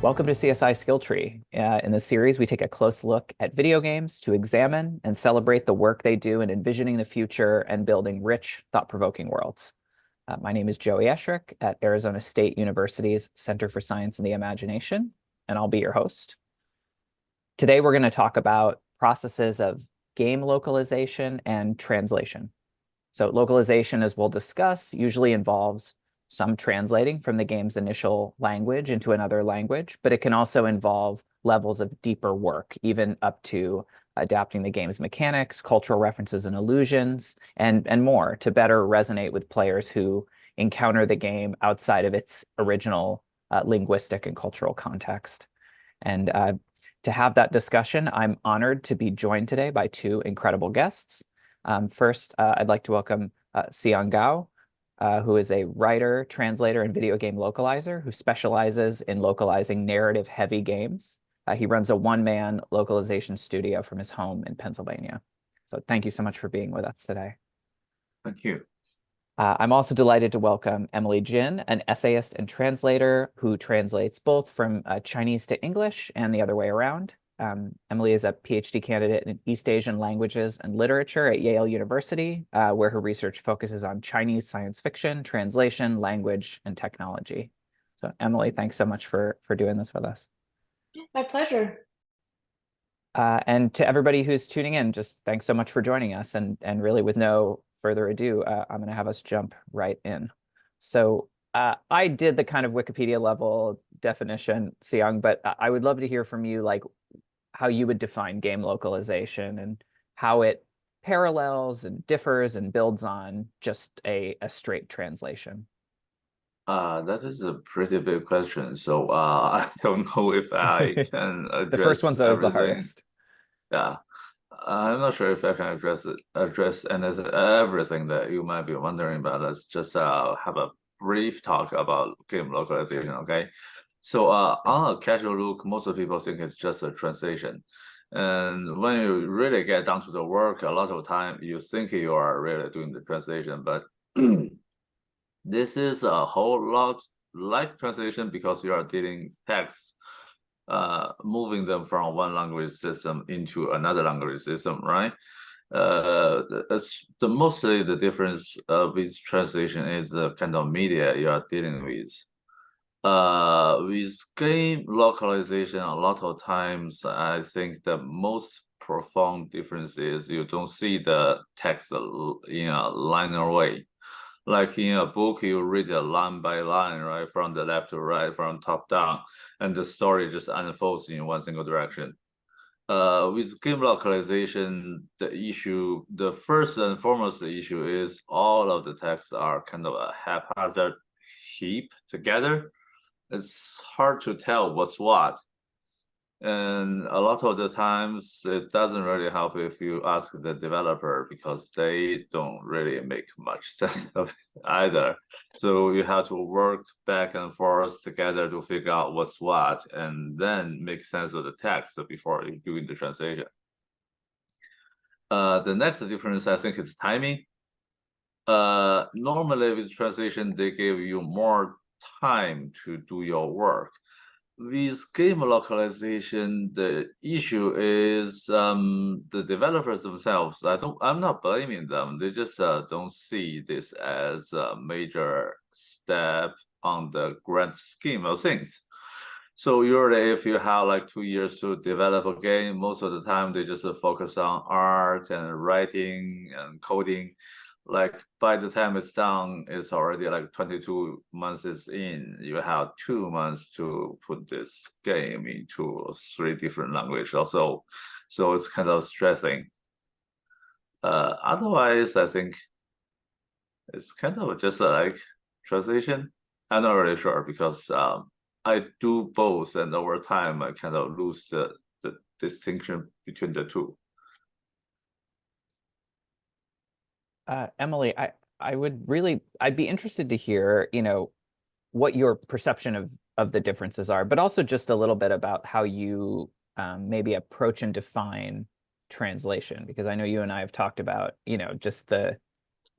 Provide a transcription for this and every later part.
Welcome to CSI Skill Tree. In this series, we take a close look at video games to examine and celebrate the work they do in envisioning the future and building rich, thought-provoking worlds. My name is Joey Eshrick at Arizona State University's Center for Science and the Imagination, and I'll be your host. Today, we're going to talk about processes of game localization and translation. So localization, as we'll discuss, usually involves some translating from the game's initial language into another language, but it can also involve levels of deeper work, even up to adapting the game's mechanics, cultural references and allusions, and more to better resonate with players who encounter the game outside of its original linguistic and cultural context. And to have that discussion, I'm honored to be joined today by two incredible guests. First, I'd like to welcome Siyang Gao, who is a writer, translator, and video game localizer who specializes in localizing narrative-heavy games. He runs a one-man localization studio from his home in Pennsylvania. So thank you so much for being with us today. Thank you. I'm also delighted to welcome Emily Jin, an essayist and translator who translates both from Chinese to English and the other way around. Emily is a PhD candidate in East Asian languages and literature at Yale University, where her research focuses on Chinese science fiction, translation, language, and technology. So Emily, thanks so much for doing this with us. My pleasure. And to everybody who's tuning in, just thanks so much for joining us. And really, with no further ado, I'm going to have us jump right in. So I did the kind of Wikipedia level definition, Siyang, but I would love to hear from you, like, how you would define game localization and how it parallels and differs and builds on just a straight translation. That is a pretty big question. So I don't know if I can address The first one's always everything. the hardest. Yeah, I'm not sure if I can address everything that you might be wondering about. Let's just have a brief talk about game localization, okay? So on a casual look, most of people think it's just a translation. And when you really get down to the work, a lot of time you think you are really doing the translation, but this is a whole lot like translation because you are dealing texts, moving them from one language system into another language system, right? Mostly the difference with translation is the kind of media you are dealing with. With game localization, a lot of times, I think the most profound difference is you don't see the text in a linear way. Like in a book, you read it line by line, right, from the left to right, from top down, and the story just unfolds in one single direction. With game localization, the first and foremost issue is all of the texts are kind of a haphazard heap together. It's hard to tell what's what. And a lot of the times, it doesn't really help if you ask the developer because they don't really make much sense of it either. So you have to work back and forth together to figure out what's what and then make sense of the text before doing the translation. The next difference, I think, is timing. Normally with translation, they give you more time to do your work. With game localization, the issue is the developers themselves. I'm not blaming them. They just don't see this as a major step on the grand scheme of things. So usually, if you have like 2 years to develop a game, most of the time they just focus on art and writing and coding. Like by the time it's done, it's already like 22 months is in. You have 2 months to put this game into 3 different languages also. So it's kind of stressing. Otherwise, I think it's kind of just like translation. I'm not really sure because I do both, and over time I kind of lose the distinction between the two. Emily, I'd be interested to hear, what your perception of the differences are, but also just a little bit about how you maybe approach and define translation, because I know you and I have talked about, just the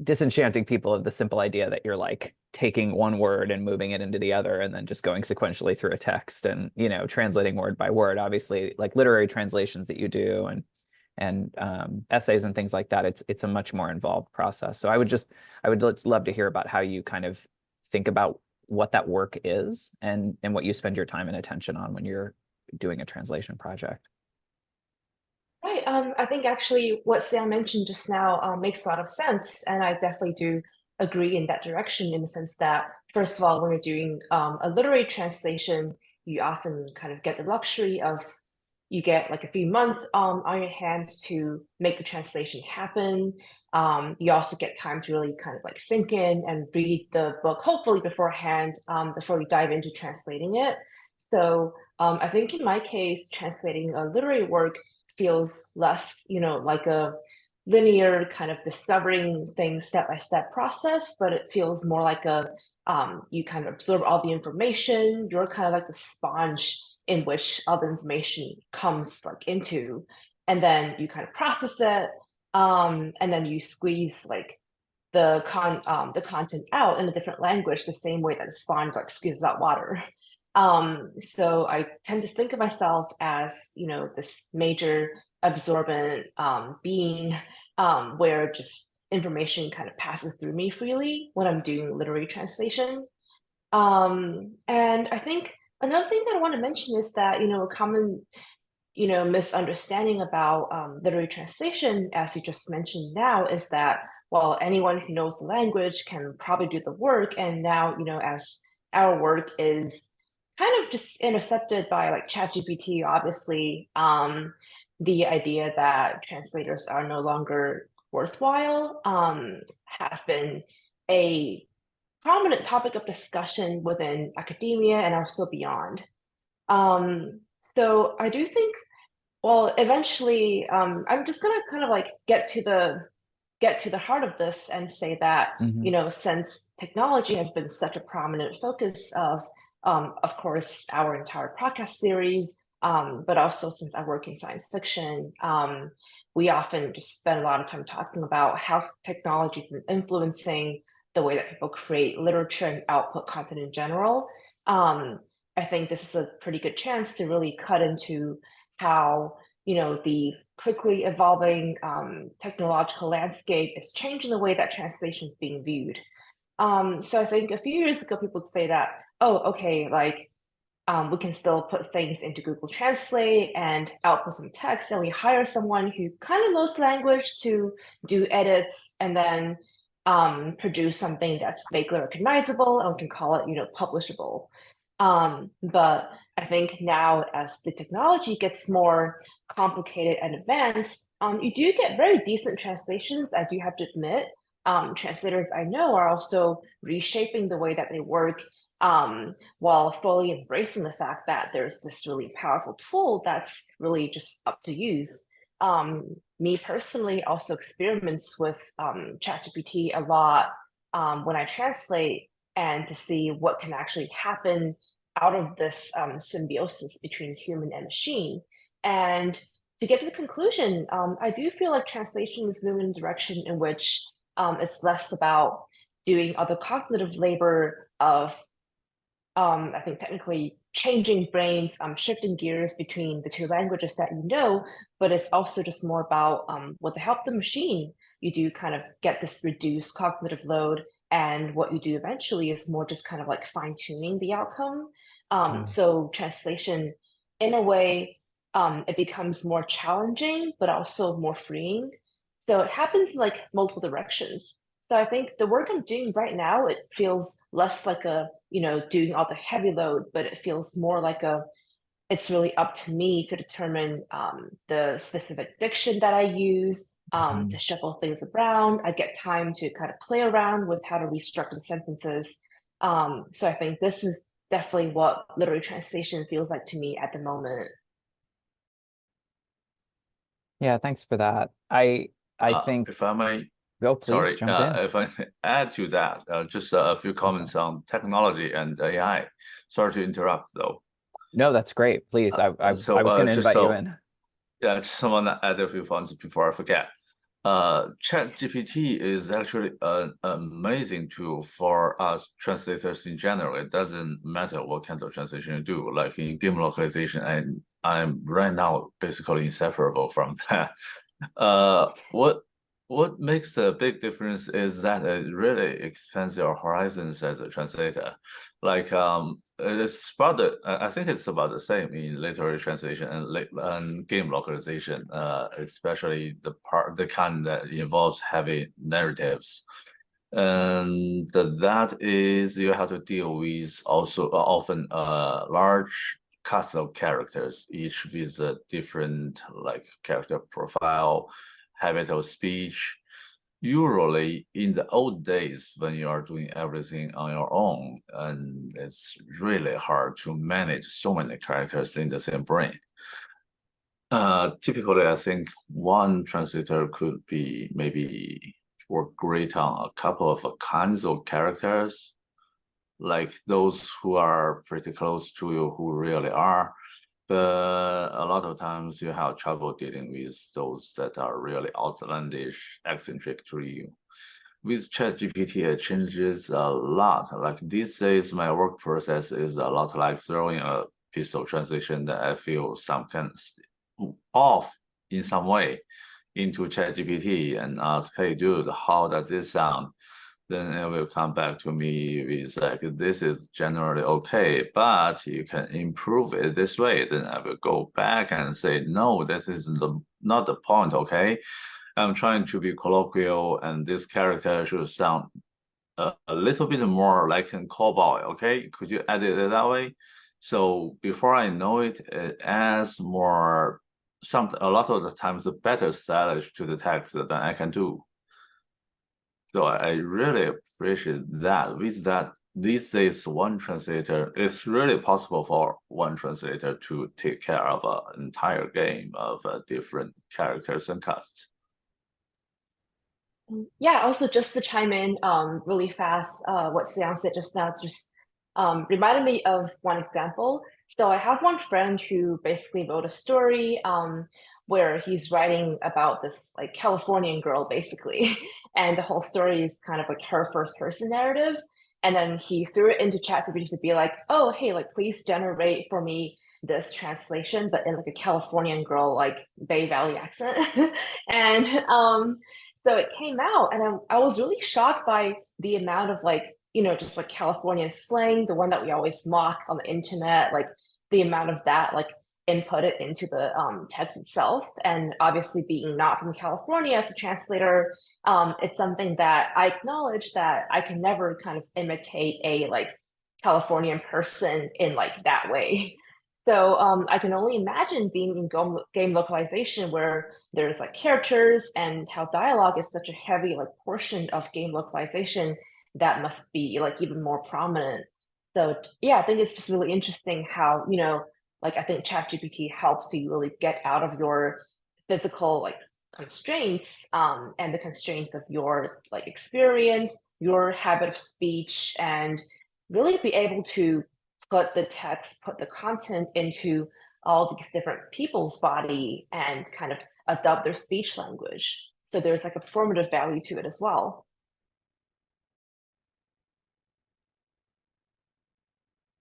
disenchanting people of the simple idea that you're like taking one word and moving it into the other and then just going sequentially through a text and, you know, translating word by word. Obviously, like literary translations that you do and essays and things like that, it's a much more involved process. So I would love to hear about how you kind of think about what that work is and what you spend your time and attention on when you're doing a translation project. Right. I think actually what Sam mentioned just now makes a lot of sense. And I definitely do agree in that direction in the sense that, first of all, when you're doing a literary translation, you often kind of get the luxury of you get like a few months on your hands to make the translation happen. You also get time to really kind of like sink in and read the book, hopefully beforehand, before you dive into translating it. So I think in my case, translating a literary work feels less, you know, like a linear kind of discovering things step by step process, but it feels more like a you kind of absorb all the information. You're kind of like the sponge in which all the information comes like into, and then you kind of process it, and then you squeeze like the content out in a different language, the same way that a sponge like squeezes out water. So I tend to think of myself as, you know, this major absorbent being where just information kind of passes through me freely when I'm doing literary translation. And I think another thing that I want to mention is that, you know, a common, you know, misunderstanding about literary translation, as you just mentioned now, is that, well, anyone who knows the language can probably do the work. And now, you know, as our work is kind of just intercepted by like ChatGPT, obviously, the idea that translators are no longer worthwhile has been a prominent topic of discussion within academia and also beyond. So I do think, well, eventually, I'm just gonna kind of like get to the heart of this and say that, you know, since technology has been such a prominent focus of course, our entire podcast series, but also since I work in science fiction, we often just spend a lot of time talking about how technology is influencing the way that people create literature and output content in general. I think this is a pretty good chance to really cut into how, you know, the quickly evolving technological landscape is changing the way that translation is being viewed. So I think a few years ago, people would say that, oh, okay, like we can still put things into Google Translate and output some text, and we hire someone who kind of knows language to do edits and then produce something that's vaguely recognizable, and we can call it, you know, publishable. But I think now, as the technology gets more complicated and advanced, you do get very decent translations, I do have to admit. Translators I know are also reshaping the way that they work while fully embracing the fact that there's this really powerful tool that's really just up to use. Me personally also experiments with ChatGPT a lot when I translate and to see what can actually happen out of this symbiosis between human and machine. And to get to the conclusion, I do feel like translation is moving in a direction in which it's less about doing other cognitive labor of I think technically changing brains, shifting gears between the two languages that you know, but it's also just more about with the help of the machine, you do kind of get this reduced cognitive load. And what you do eventually is more just kind of like fine tuning the outcome. So translation, in a way, it becomes more challenging, but also more freeing. So it happens in like multiple directions. So I think the work I'm doing right now, it feels less like a, you know, doing all the heavy load, but it feels more like a, it's really up to me to determine the specific diction that I use, to shuffle things around. I get time to kind of play around with how to restructure sentences. So I think this is definitely what literary translation feels like to me at the moment. Yeah, thanks for that. I think If I may, go, please sorry, jump in. if I add to that, just a few comments on technology and AI. Sorry to interrupt, though. No, that's great. Please, I was going to Just invite you so in. yeah, just someone add a few points before I forget. ChatGPT is actually an amazing tool for us translators in general. It doesn't matter what kind of translation you do. Like in game localization, and I'm right now basically inseparable from that. What makes a big difference is that it really expands your horizons as a translator. Like it's about I think it's about the same in literary translation and game localization, especially the kind that involves heavy narratives. And that is you have to deal with also often large cast of characters, each with a different like character profile, habit of speech. Usually in the old days when you are doing everything on your own, and it's really hard to manage so many characters in the same brain. Typically, I think one translator could be maybe work great on a couple of kinds of characters, like those who are pretty close to you, who really are. But a lot of times you have trouble dealing with those that are really outlandish, eccentric to you. With ChatGPT, it changes a lot. Like these days, my work process is a lot like throwing a piece of translation that I feel some kind of off in some way into ChatGPT and ask, hey, dude, how does this sound? Then it will come back to me with like, this is generally okay, but you can improve it this way. Then I will go back and say, no, that is not the point, okay? I'm trying to be colloquial, and this character should sound a little bit more like a cowboy, okay? Could you edit it that way? So before I know it, it adds more, a lot of the times, better stylish to the text than I can do. So I really appreciate that. With that, these days, it's really possible for one translator to take care of an entire game of different characters and casts. Yeah, also just to chime in really fast, what Siyang said just now just reminded me of one example. So I have one friend who basically wrote a story where he's writing about this like Californian girl basically, and the whole story is kind of like her first person narrative. And then he threw it into ChatGPT to be like, oh, hey, like please generate for me this translation, but in like a Californian girl, like Bay Valley accent. And so it came out, and I was really shocked by the amount of like, you know, just like California slang, the one that we always mock on the internet, like the amount of that like inputted into the text itself. And obviously being not from California as a translator, it's something that I acknowledge that I can never kind of imitate a like Californian person in like that way. So I can only imagine being in game localization where there's like characters and how dialogue is such a heavy like portion of game localization that must be like even more prominent. So yeah, I think it's just really interesting how, you know, like I think ChatGPT helps you really get out of your physical like constraints and the constraints of your like experience, your habit of speech, and really be able to put the text, put the content into all these different people's body and kind of adopt their speech language. So there's like a formative value to it as well.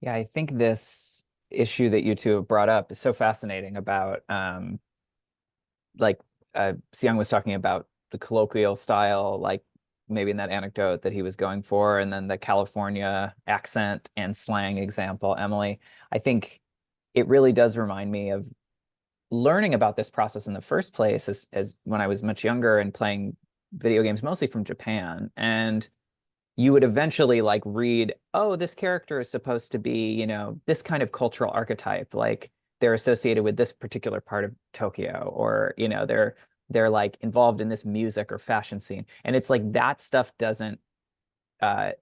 Yeah, I think this issue that you two have brought up is so fascinating about like Siyang was talking about the colloquial style, like maybe in that anecdote that he was going for, and then the California accent and slang example, Emily. I think it really does remind me of learning about this process in the first place as when I was much younger and playing video games mostly from Japan. And you would eventually like read, oh, this character is supposed to be, you know, this kind of cultural archetype, like they're associated with this particular part of Tokyo, or, you know, they're like involved in this music or fashion scene. And it's like that stuff doesn't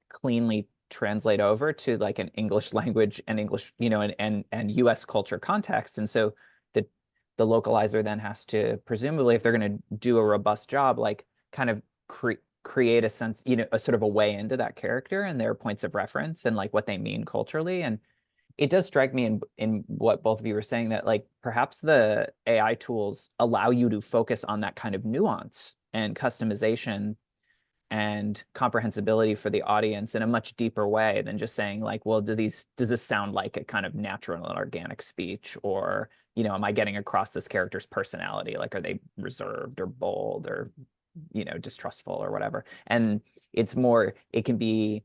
cleanly translate over to like an English language and English, you know, and US culture context. And so the localizer then has to, presumably, if they're going to do a robust job, like kind of create a sense, you know, a sort of a way into that character and their points of reference and like what they mean culturally. And it does strike me in what both of you were saying that like perhaps the AI tools allow you to focus on that kind of nuance and customization and comprehensibility for the audience in a much deeper way than just saying like, well, does this sound like a kind of natural and organic speech? Or, you know, am I getting across this character's personality? Like, are they reserved or bold or, you know, distrustful or whatever? And it's more, it can be,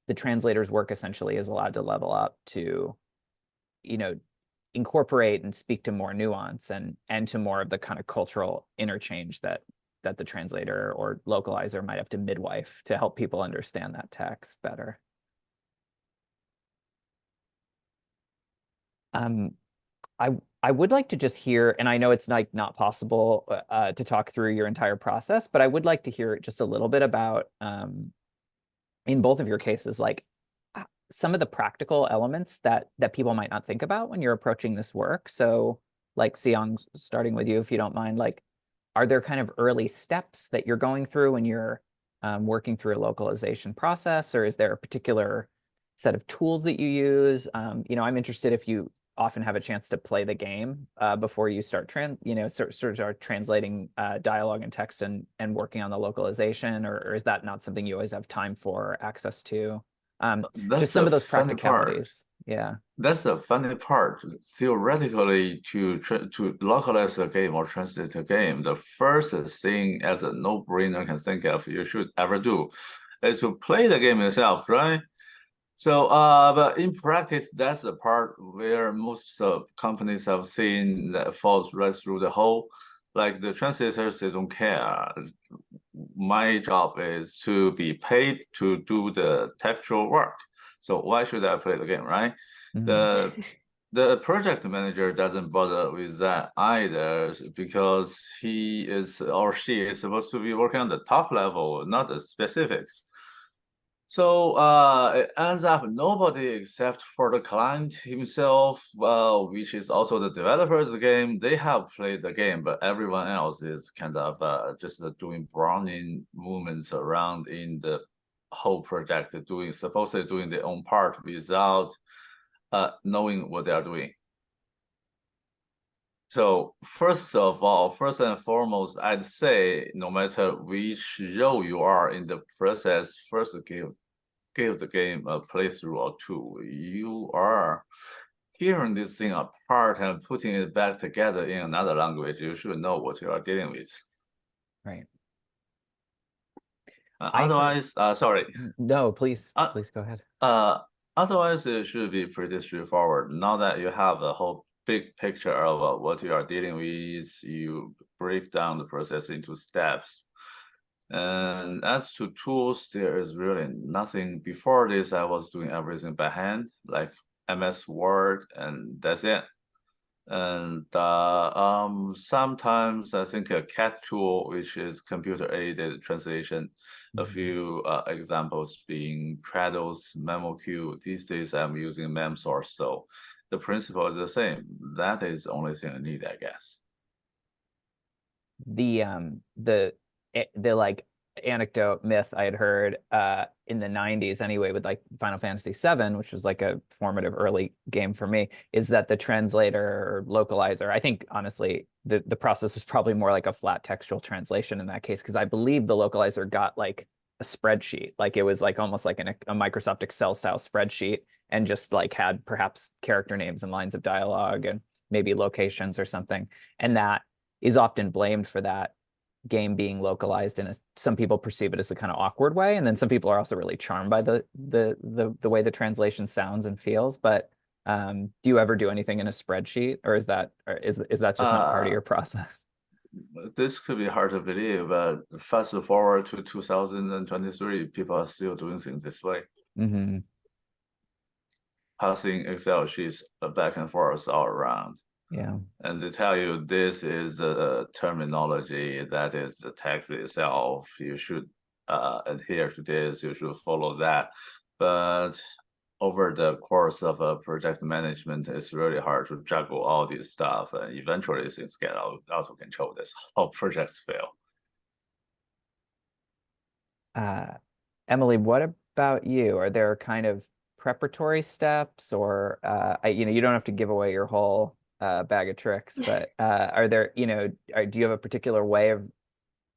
the translator's work essentially is allowed to level up to, you know, incorporate and speak to more nuance and to more of the kind of cultural interchange that the translator or localizer might have to midwife to help people understand that text better. I would like to just hear, and I know it's like not possible to talk through your entire process, but I would like to hear just a little bit about, in both of your cases, like some of the practical elements that people might not think about when you're approaching this work. So like Siyang, starting with you, if you don't mind, like, are there kind of early steps that you're going through when you're working through a localization process, or is there a particular set of tools that you use? You know, I'm interested if you often have a chance to play the game before you start translating dialogue and text and working on the localization, or is that not something you always have time for or access to? Just some of those practicalities. Yeah. That's the funny part. Theoretically, to localize a game or translate a game, the first thing as a no-brainer can think of you should ever do is to play the game yourself, right? So, but in practice, that's the part where most companies have seen that falls right through the hole. Like the translators, they don't care. My job is to be paid to do the textual work. So why should I play the game, right? Mm-hmm. The project manager doesn't bother with that either, because he is or she is supposed to be working on the top level, not the specifics. So it ends up nobody except for the client himself, which is also the developer of the game. They have played the game, but everyone else is kind of just doing browning movements around in the whole project, supposedly doing their own part without knowing what they are doing. So first and foremost, I'd say no matter which role you are in the process, first give the game a playthrough or two. You are tearing this thing apart and putting it back together in another language. You should know what you are dealing with. Right. Otherwise, sorry. No, please go ahead. Otherwise, it should be pretty straightforward. Now that you have a whole big picture of what you are dealing with, you break down the process into steps. And as to tools, there is really nothing. Before this, I was doing everything by hand, like MS Word, and that's it. And sometimes I think a CAT tool, which is computer-aided translation, a few examples being Trados, MemoQ. These days I'm using MemSource, so the principle is the same. That is the only thing I need, I guess. The like anecdote myth I had heard in the 90s anyway with like Final Fantasy VII, which was like a formative early game for me, is that the translator or localizer, I think honestly the process was probably more like a flat textual translation in that case, because I believe the localizer got like a spreadsheet, like it was like almost like a Microsoft Excel style spreadsheet, and just like had perhaps character names and lines of dialogue and maybe locations or something, and that is often blamed for that game being localized in some people perceive it as a kind of awkward way, and then some people are also really charmed by the way the translation sounds and feels. But do you ever do anything in a spreadsheet, or is that just not part of your process? This could be hard to believe, but fast forward to 2023, people are still doing things this way. Mm-hmm. Passing Excel sheets back and forth all around. Yeah. And they tell you this is a terminology, that is the text itself. You should adhere to this, you should follow that. But over the course of a project management, it's really hard to juggle all this stuff. And eventually things get out of control. That's how projects fail. Emily, what about you? Are there kind of preparatory steps, or you don't have to give away your whole bag of tricks, but are there, do you have a particular way of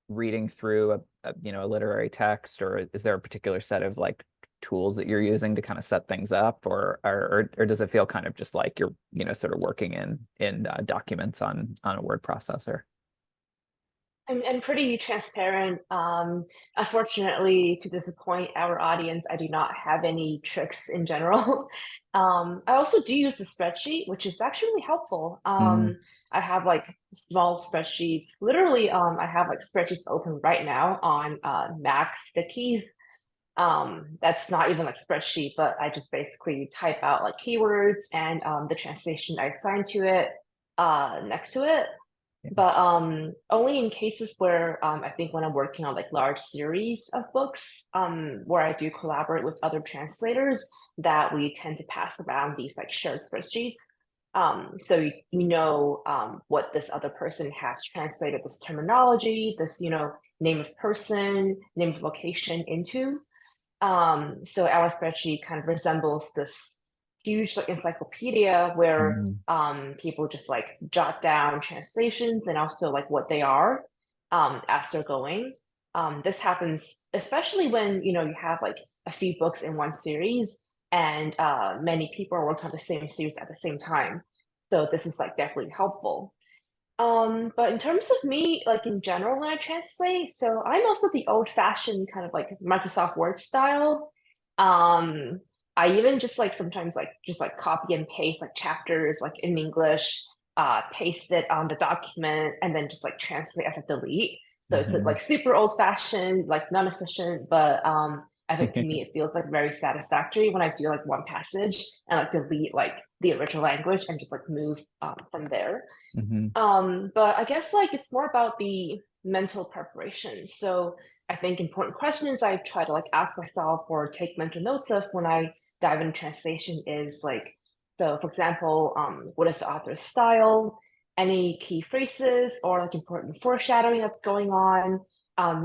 reading through a literary text, or is there a particular set of like tools that you're using to kind of set things up, or does it feel kind of just like you're sort of working in documents on a word processor? I'm pretty transparent. Unfortunately, to disappoint our audience, I do not have any tricks in general. I also do use the spreadsheet, which is actually really helpful. I have like small spreadsheets. Literally, I have like spreadsheets open right now on Mac Stickies. That's not even like spreadsheet, but I just basically type out like keywords and the translation I assign to it next to it. But only in cases where I think when I'm working on like large series of books, where I do collaborate with other translators, that we tend to pass around these like shared spreadsheets. So you know what this other person has translated this terminology, this name of person, name of location into. So our spreadsheet kind of resembles this huge like encyclopedia where people just like jot down translations and also like what they are as they're going. This happens especially when you have like a few books in one series and many people are working on the same series at the same time. So this is like definitely helpful. But in terms of me, like in general, when I translate, so I'm also the old-fashioned kind of like Microsoft Word style. Um, I even just like sometimes like just like copy and paste like chapters like in English, paste it on the document, and then just like translate as a delete. So it's like super old-fashioned, like non-efficient, but I think to me it feels like very satisfactory when I do like one passage and like delete like the original language and just like move from there. But I guess like it's more about the mental preparation. So I think important questions I try to like ask myself or take mental notes of when I dive into translation is like, so for example, what is the author's style? Any key phrases or like important foreshadowing that's going on?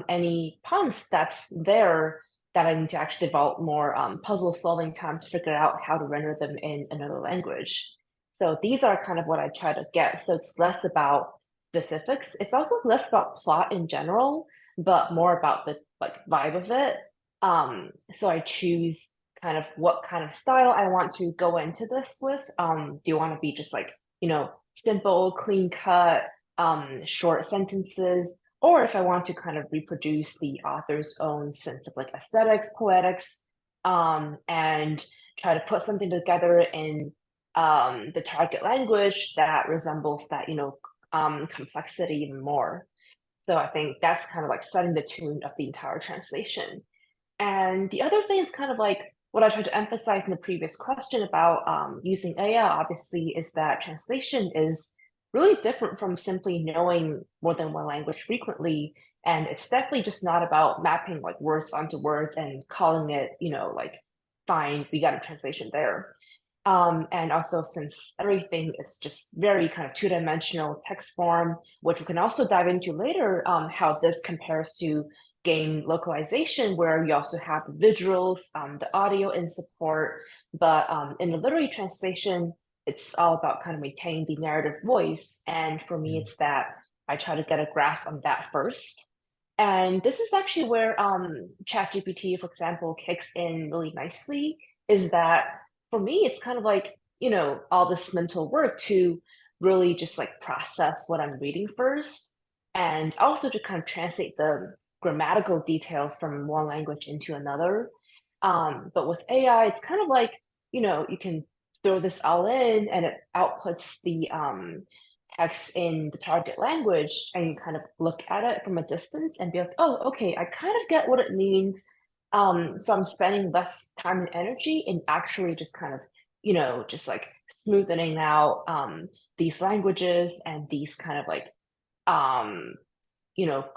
Any puns that's there that I need to actually develop more puzzle solving time to figure out how to render them in another language. So these are kind of what I try to get. So it's less about specifics. It's also less about plot in general, but more about the like vibe of it. So I choose kind of what kind of style I want to go into this with. Do you want to be just like, simple, clean cut, short sentences, or if I want to kind of reproduce the author's own sense of like aesthetics, poetics, and try to put something together in the target language that resembles that, complexity even more. So I think that's kind of like setting the tune of the entire translation. And the other thing is kind of like what I tried to emphasize in the previous question about using AI, obviously, is that translation is really different from simply knowing more than one language frequently. And it's definitely just not about mapping like words onto words and calling it, like, fine, we got a translation there. And also since everything is just very kind of two-dimensional text form, which we can also dive into later, how this compares to game localization, where you also have the visuals, the audio in support. But in the literary translation, it's all about kind of maintaining the narrative voice. And for me, it's that I try to get a grasp on that first. And this is actually where ChatGPT, for example, kicks in really nicely, is that for me, it's kind of like, all this mental work to really just like process what I'm reading first, and also to kind of translate the grammatical details from one language into another. But with AI, it's kind of like, you can throw this all in and it outputs the text in the target language, and you kind of look at it from a distance and be like, oh, okay, I kind of get what it means. So I'm spending less time and energy in actually just kind of, just like smoothing out these languages and these kind of like,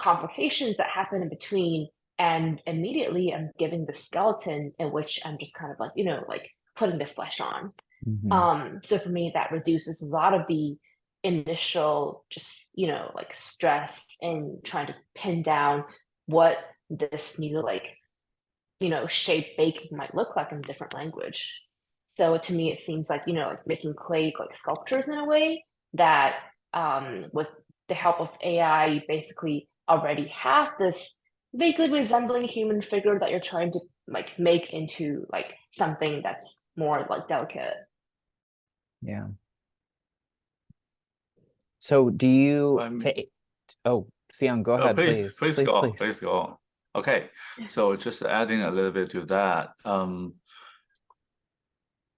complications that happen in between. And immediately I'm giving the skeleton in which I'm just kind of like, like putting the flesh on. So for me, that reduces a lot of the initial just, like stress in trying to pin down what this new like shape baking might look like in a different language. So to me, it seems like, like making clay like sculptures in a way that with the help of AI, you basically already have this vaguely resembling human figure that you're trying to like make into like something that's more like delicate. Yeah. So do you I mean, take, oh, Siyang, go ahead, please. please Please, go on, please. please go on. Okay, so just adding a little bit to that.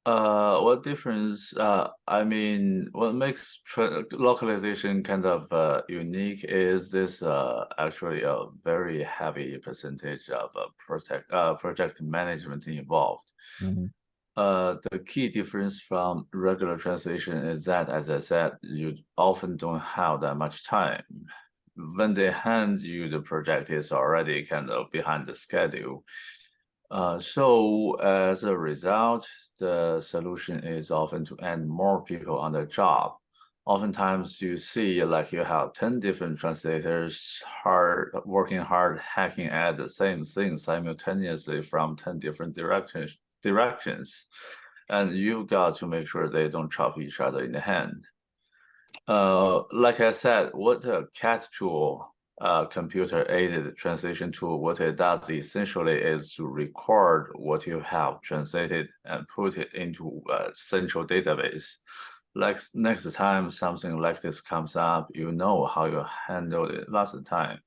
What difference? I mean, what makes localization kind of unique is this actually a very heavy percentage of project management involved. Mhm. The key difference from regular translation is that, as I said, you often don't have that much time. When they hand you the project, it's already kind of behind the schedule. So as a result, the solution is often to add more people on the job. Oftentimes you see like you have 10 different translators working hard, hacking at the same thing simultaneously from 10 different directions. And you've got to make sure they don't chop each other in the hand. Like I said, what a CAT tool, computer-aided translation tool, what it does essentially is to record what you have translated and put it into a central database. Like next time something like this comes up, you know how you handled it last time.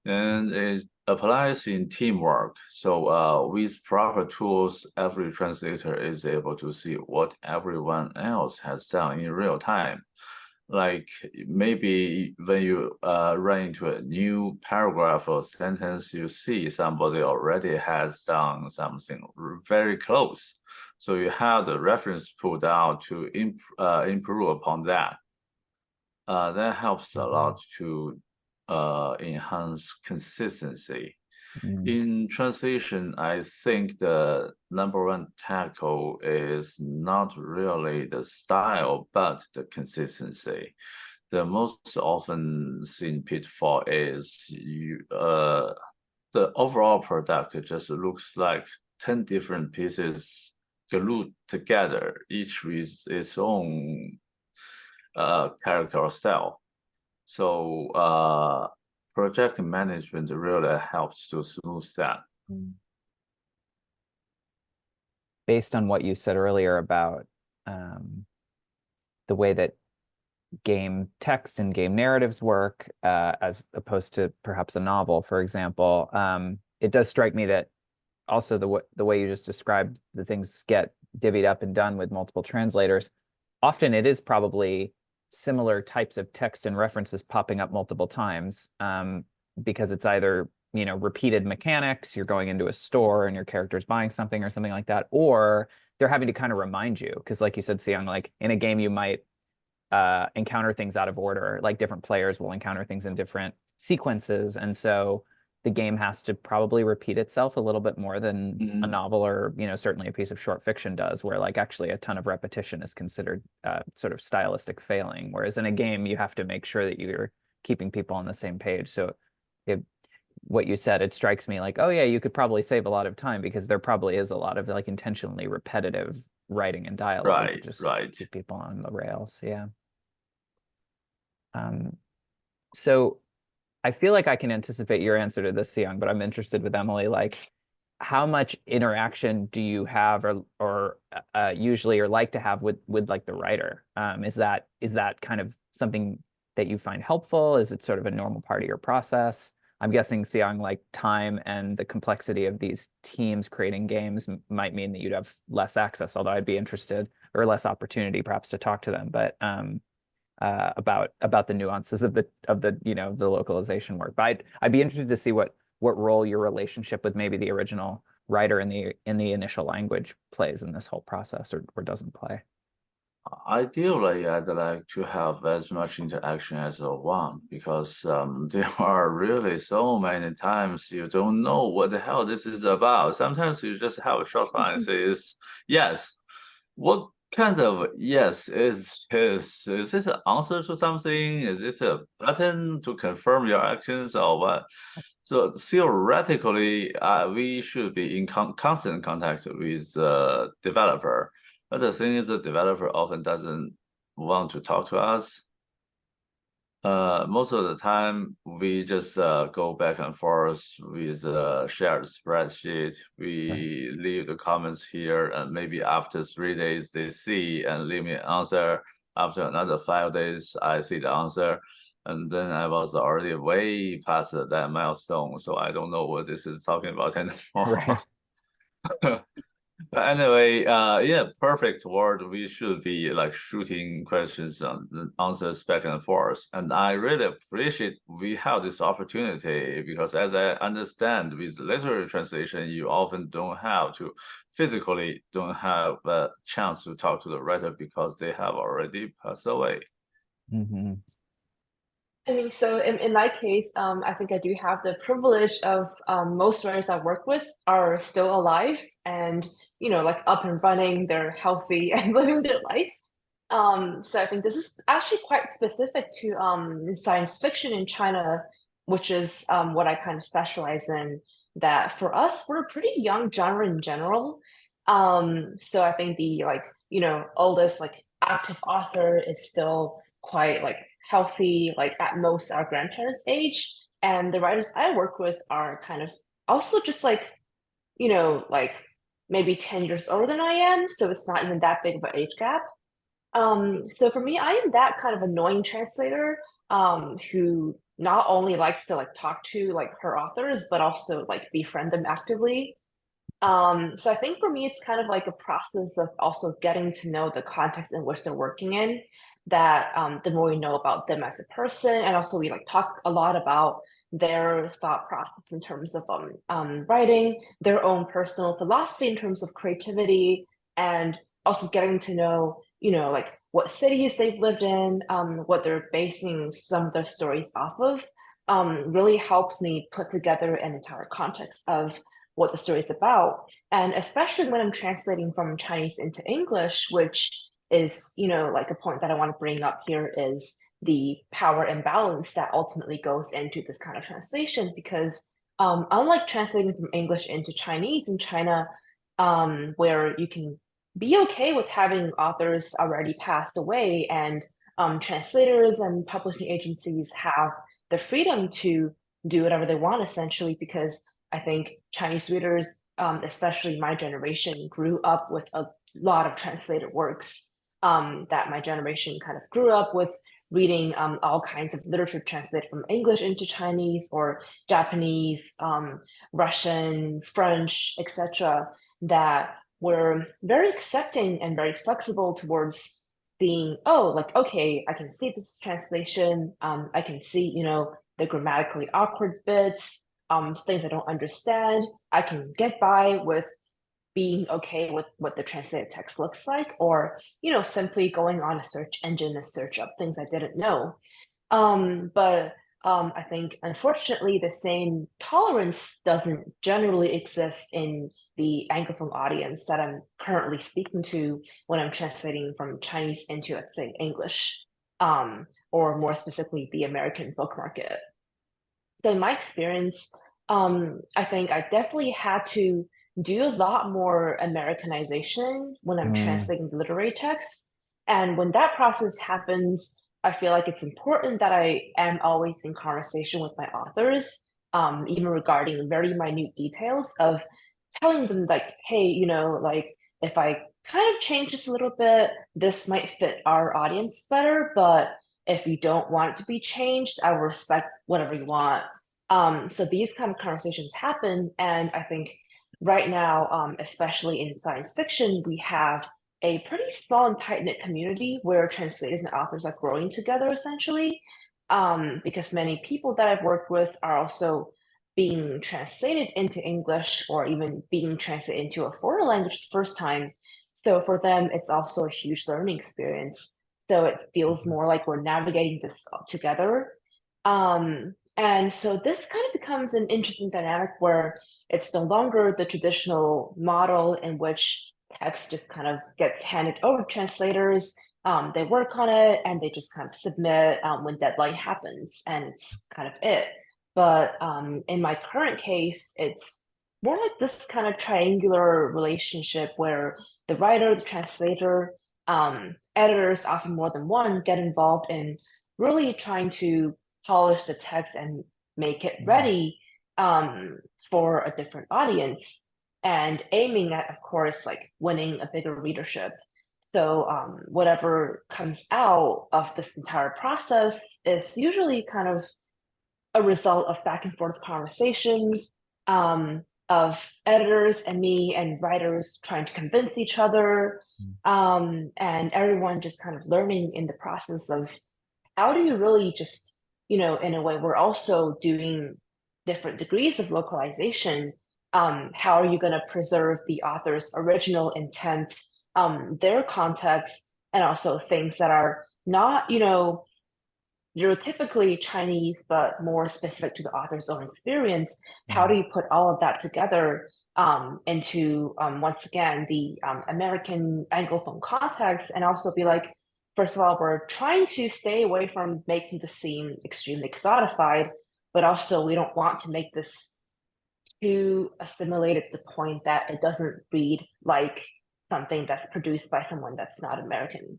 And it applies in teamwork. So with proper tools, every translator is able to see what everyone else has done in real time. Like maybe when you run into a new paragraph or sentence, you see somebody already has done something very close. So you have the reference pulled out to improve upon that. That helps a lot to enhance consistency. In translation, I think the number one tackle is not really the style, but the consistency. The most often seen pitfall is the overall product just looks like 10 different pieces glued together, each with its own character or style. So project management really helps to smooth that. Based on what you said earlier about the way that game text and game narratives work, as opposed to perhaps a novel, for example, it does strike me that also the way you just described the things get divvied up and done with multiple translators, often it is probably similar types of text and references popping up multiple times, because it's either, you know, repeated mechanics, you're going into a store and your character's buying something or something like that, or they're having to kind of remind you, because like you said, Siyang, like in a game you might encounter things out of order, like different players will encounter things in different sequences, and so the game has to probably repeat itself a little bit more than a novel or, you know, certainly a piece of short fiction does, where like actually a ton of repetition is considered sort of stylistic failing. Whereas in a game, you have to make sure that you're keeping people on the same page. So what you said, it strikes me like, oh yeah, you could probably save a lot of time because there probably is a lot of like intentionally repetitive writing and dialogue to just keep people on the rails. Yeah. So I feel like I can anticipate your answer to this, Siyang, but I'm interested with Emily. Like, how much interaction do you have, or usually, or like to have with like the writer? Is that kind of something that you find helpful? Is it sort of a normal part of your process? I'm guessing, Siyang, like time and the complexity of these teams creating games might mean that you'd have less access, although I'd be interested, or less opportunity perhaps to talk to them. But about the nuances of the you know, the localization work. But I'd be interested to see what role your relationship with maybe the original writer in the initial language plays in this whole process, or doesn't play. Ideally, I'd like to have as much interaction as I want, because there are really so many times you don't know what the hell this is about. Sometimes you just have a short line says yes. What kind of yes is it an answer to something? Is it a button to confirm your actions or what? So theoretically, we should be in constant contact with the developer. But the thing is, the developer often doesn't want to talk to us. Most of the time, we just go back and forth with a shared spreadsheet. We leave the comments here, and maybe after 3 days, they see and leave me an answer. After another 5 days, I see the answer. And then I was already way past that milestone, so I don't know what this is talking about anymore. Right. But anyway, yeah, perfect world. We should be like shooting questions and answers back and forth. And I really appreciate we have this opportunity because as I understand with literary translation, you often don't have a chance to talk to the writer because they have already passed away. Mm-hmm. I mean, so in my case, I think I do have the privilege of most writers I work with are still alive and, like up and running, they're healthy and living their life. So I think this is actually quite specific to science fiction in China, which is what I kind of specialize in, that for us, we're a pretty young genre in general. So I think the oldest active author is still quite healthy, at most our grandparents' age. And the writers I work with are kind of also just maybe 10 years older than I am. So it's not even that big of an age gap. So for me, I am that kind of annoying translator who not only likes to talk to her authors, but also befriend them actively. So I think for me, it's kind of like a process of also getting to know the context in which they're working in, that the more we know about them as a person, and also we talk a lot about their thought process in terms of writing, their own personal philosophy in terms of creativity, and also getting to know, what cities they've lived in, what they're basing some of their stories off of, really helps me put together an entire context of what the story is about. And especially when I'm translating from Chinese into English, which is, a point that I want to bring up here is the power imbalance that ultimately goes into this kind of translation. Because unlike translating from English into Chinese in China, where you can be okay with having authors already passed away and translators and publishing agencies have the freedom to do whatever they want, essentially, because I think Chinese readers, especially my generation, grew up with a lot of translated works, that my generation kind of grew up with reading all kinds of literature translated from English into Chinese or Japanese, Russian, French, etc., that were very accepting and very flexible towards seeing, okay, I can see this translation. I can see, the grammatically awkward bits, things I don't understand. I can get by with being okay with what the translated text looks like, or, simply going on a search engine to search up things I didn't know. But I think, unfortunately, the same tolerance doesn't generally exist in the Anglophone audience that I'm currently speaking to when I'm translating from Chinese into, let's say, English, or more specifically, the American book market. So in my experience, I think I definitely had to do a lot more Americanization when I'm translating the literary text. And when that process happens, I feel like it's important that I am always in conversation with my authors, even regarding very minute details of telling them hey, if I kind of change this a little bit, this might fit our audience better, but if you don't want it to be changed, I will respect whatever you want. So these kind of conversations happen. And I think right now, especially in science fiction, we have a pretty small and tight-knit community where translators and authors are growing together, essentially, because many people that I've worked with are also being translated into English or even being translated into a foreign language the first time. So for them, it's also a huge learning experience. So it feels more like we're navigating this together. And so this kind of becomes an interesting dynamic where it's no longer the traditional model in which text just kind of gets handed over to translators. They work on it and they just kind of submit when deadline happens, and it's kind of it. But in my current case, it's more like this kind of triangular relationship where the writer, the translator, editors, often more than one, get involved in really trying to polish the text and make it ready for a different audience, and aiming at, of course, like winning a bigger readership. So whatever comes out of this entire process is usually kind of a result of back and forth conversations, of editors and me and writers trying to convince each other, and everyone just kind of learning in the process of how do you really just, in a way, we're also doing different degrees of localization. How are you going to preserve the author's original intent, their context, and also things that are not, neurotypically Chinese, but more specific to the author's own experience? How do you put all of that together into, once again, the American Anglophone context, and also be like, first of all, we're trying to stay away from making the scene extremely exotified, but also we don't want to make this too assimilated to the point that it doesn't read like something that's produced by someone that's not American.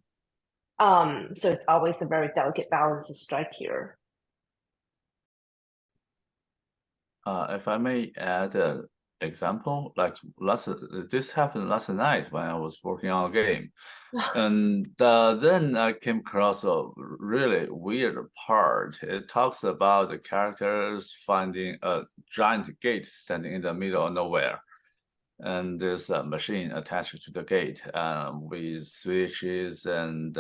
So it's always a very delicate balance to strike here. If I may add an example, like this happened last night when I was working on a game. And then I came across a really weird part. It talks about the characters finding a giant gate standing in the middle of nowhere. And there's a machine attached to the gate with switches and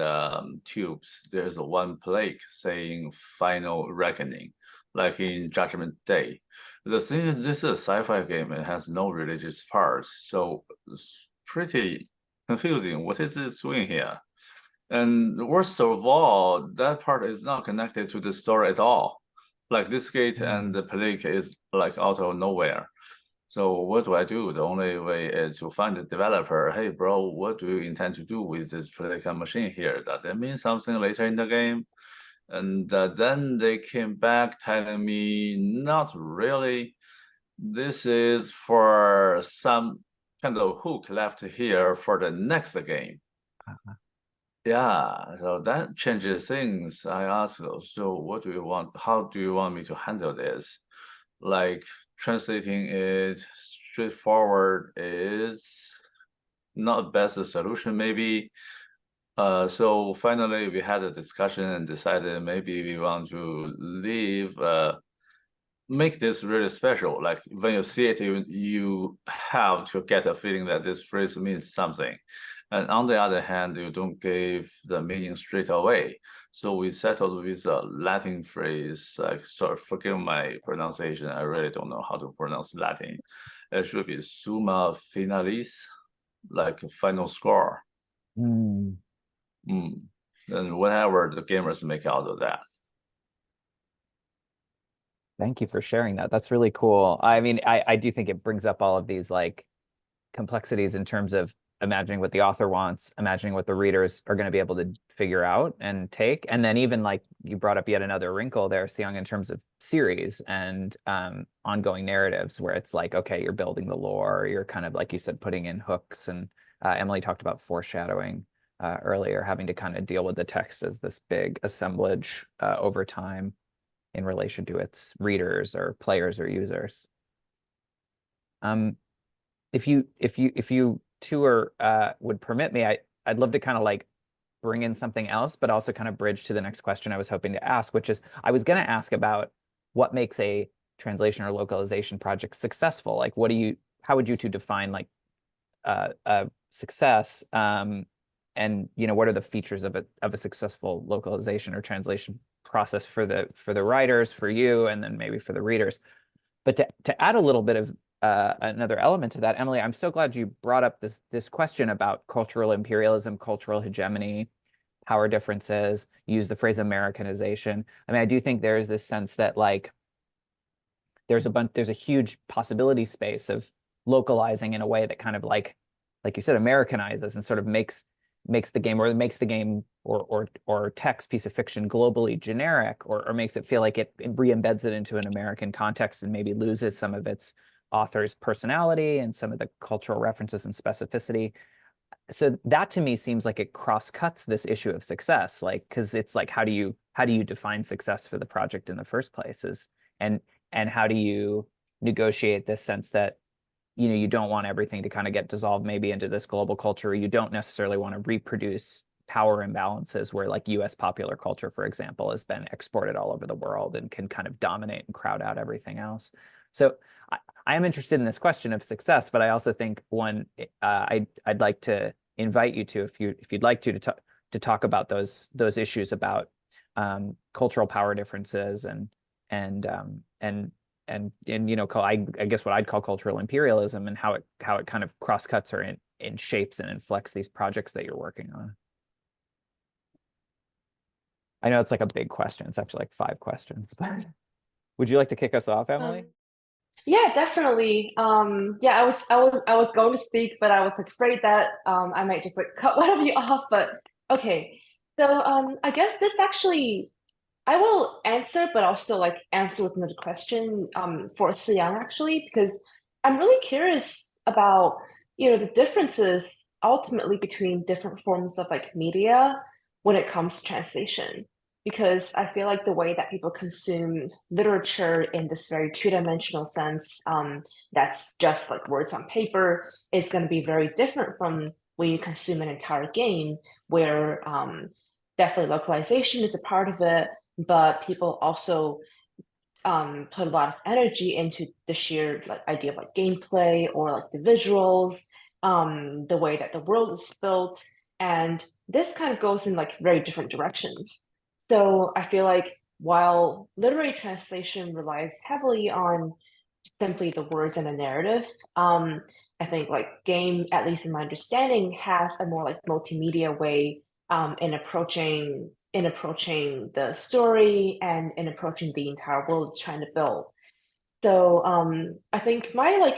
tubes. There's one plaque saying "Final Reckoning," like in Judgment Day. The thing is, this is a sci-fi game. It has no religious parts, so it's pretty confusing. What is this doing here? And worst of all, that part is not connected to the story at all. Like this gate and the plaque is like out of nowhere. So what do I do? The only way is to find the developer. Hey, bro, what do you intend to do with this particular machine here? Does it mean something later in the game? And then they came back telling me, not really. This is for some kind of hook left here for the next game. Yeah, so that changes things. I asked, so what do you want? How do you want me to handle this? Like translating it straightforward is not best solution, maybe. So finally, we had a discussion and decided maybe we want to leave, make this really special. Like when you see it, you have to get a feeling that this phrase means something. And on the other hand, you don't give the meaning straight away. So we settled with a Latin phrase, like, sorry, forgive my pronunciation. I really don't know how to pronounce Latin. It should be summa finalis, like final score. And whatever the gamers make out of that. Thank you for sharing that. That's really cool. I mean, I do think it brings up all of these like complexities in terms of imagining what the author wants, imagining what the readers are going to be able to figure out and take. And then even like you brought up yet another wrinkle there, Siyang, in terms of series and ongoing narratives where it's like, okay, you're building the lore, you're kind of, like you said, putting in hooks. And Emily talked about foreshadowing earlier, having to kind of deal with the text as this big assemblage over time in relation to its readers or players or users. If you two would permit me, I'd love to kind of like bring in something else, but also kind of bridge to the next question I was hoping to ask, which is I was going to ask about what makes a translation or localization project successful. Like, how would you two define like a success? And what are the features of a successful localization or translation process for the writers, for you, and then maybe for the readers? But to add a little bit of another element to that, Emily, I'm so glad you brought up this question about cultural imperialism, cultural hegemony, power differences. Use the phrase Americanization. I mean, I do think there is this sense that like there's a huge possibility space of localizing in a way that kind of like you said, Americanizes and sort of makes the game or text piece of fiction globally generic, or makes it feel like it re-embeds it into an American context and maybe loses some of its author's personality and some of the cultural references and specificity. So that to me seems like it cross-cuts this issue of success, like, because it's like, how do you how do you define success for the project in the first place? And how do you negotiate this sense that, you know, you don't want everything to kind of get dissolved maybe into this global culture. You don't necessarily want to reproduce power imbalances where like US popular culture, for example, has been exported all over the world and can kind of dominate and crowd out everything else. So I am interested in this question of success, but I also think one I'd like to invite you to, if you'd like to talk about those issues about cultural power differences and you know, I guess what I'd call cultural imperialism, and how it kind of crosscuts or in shapes and inflects these projects that you're working on. I know it's like a big question. It's actually like 5 questions, but would you like to kick us off, Emily? Yeah, definitely. Yeah, I was going to speak, but I was like, afraid that I might just like cut one of you off. But okay, so I guess this actually I will answer, but also like answer with another question for Siyang actually, because I'm really curious about, you know, the differences ultimately between different forms of like media when it comes to translation. Because I feel like the way that people consume literature in this very two-dimensional sense, that's just like words on paper, is going to be very different from when you consume an entire game, where definitely localization is a part of it, but people also put a lot of energy into the sheer like idea of like gameplay or like the visuals, the way that the world is built, and this kind of goes in like very different directions. So I feel like while literary translation relies heavily on simply the words and a narrative, I think like game, at least in my understanding, has a more like multimedia way in approaching the story and in approaching the entire world it's trying to build. So I think my like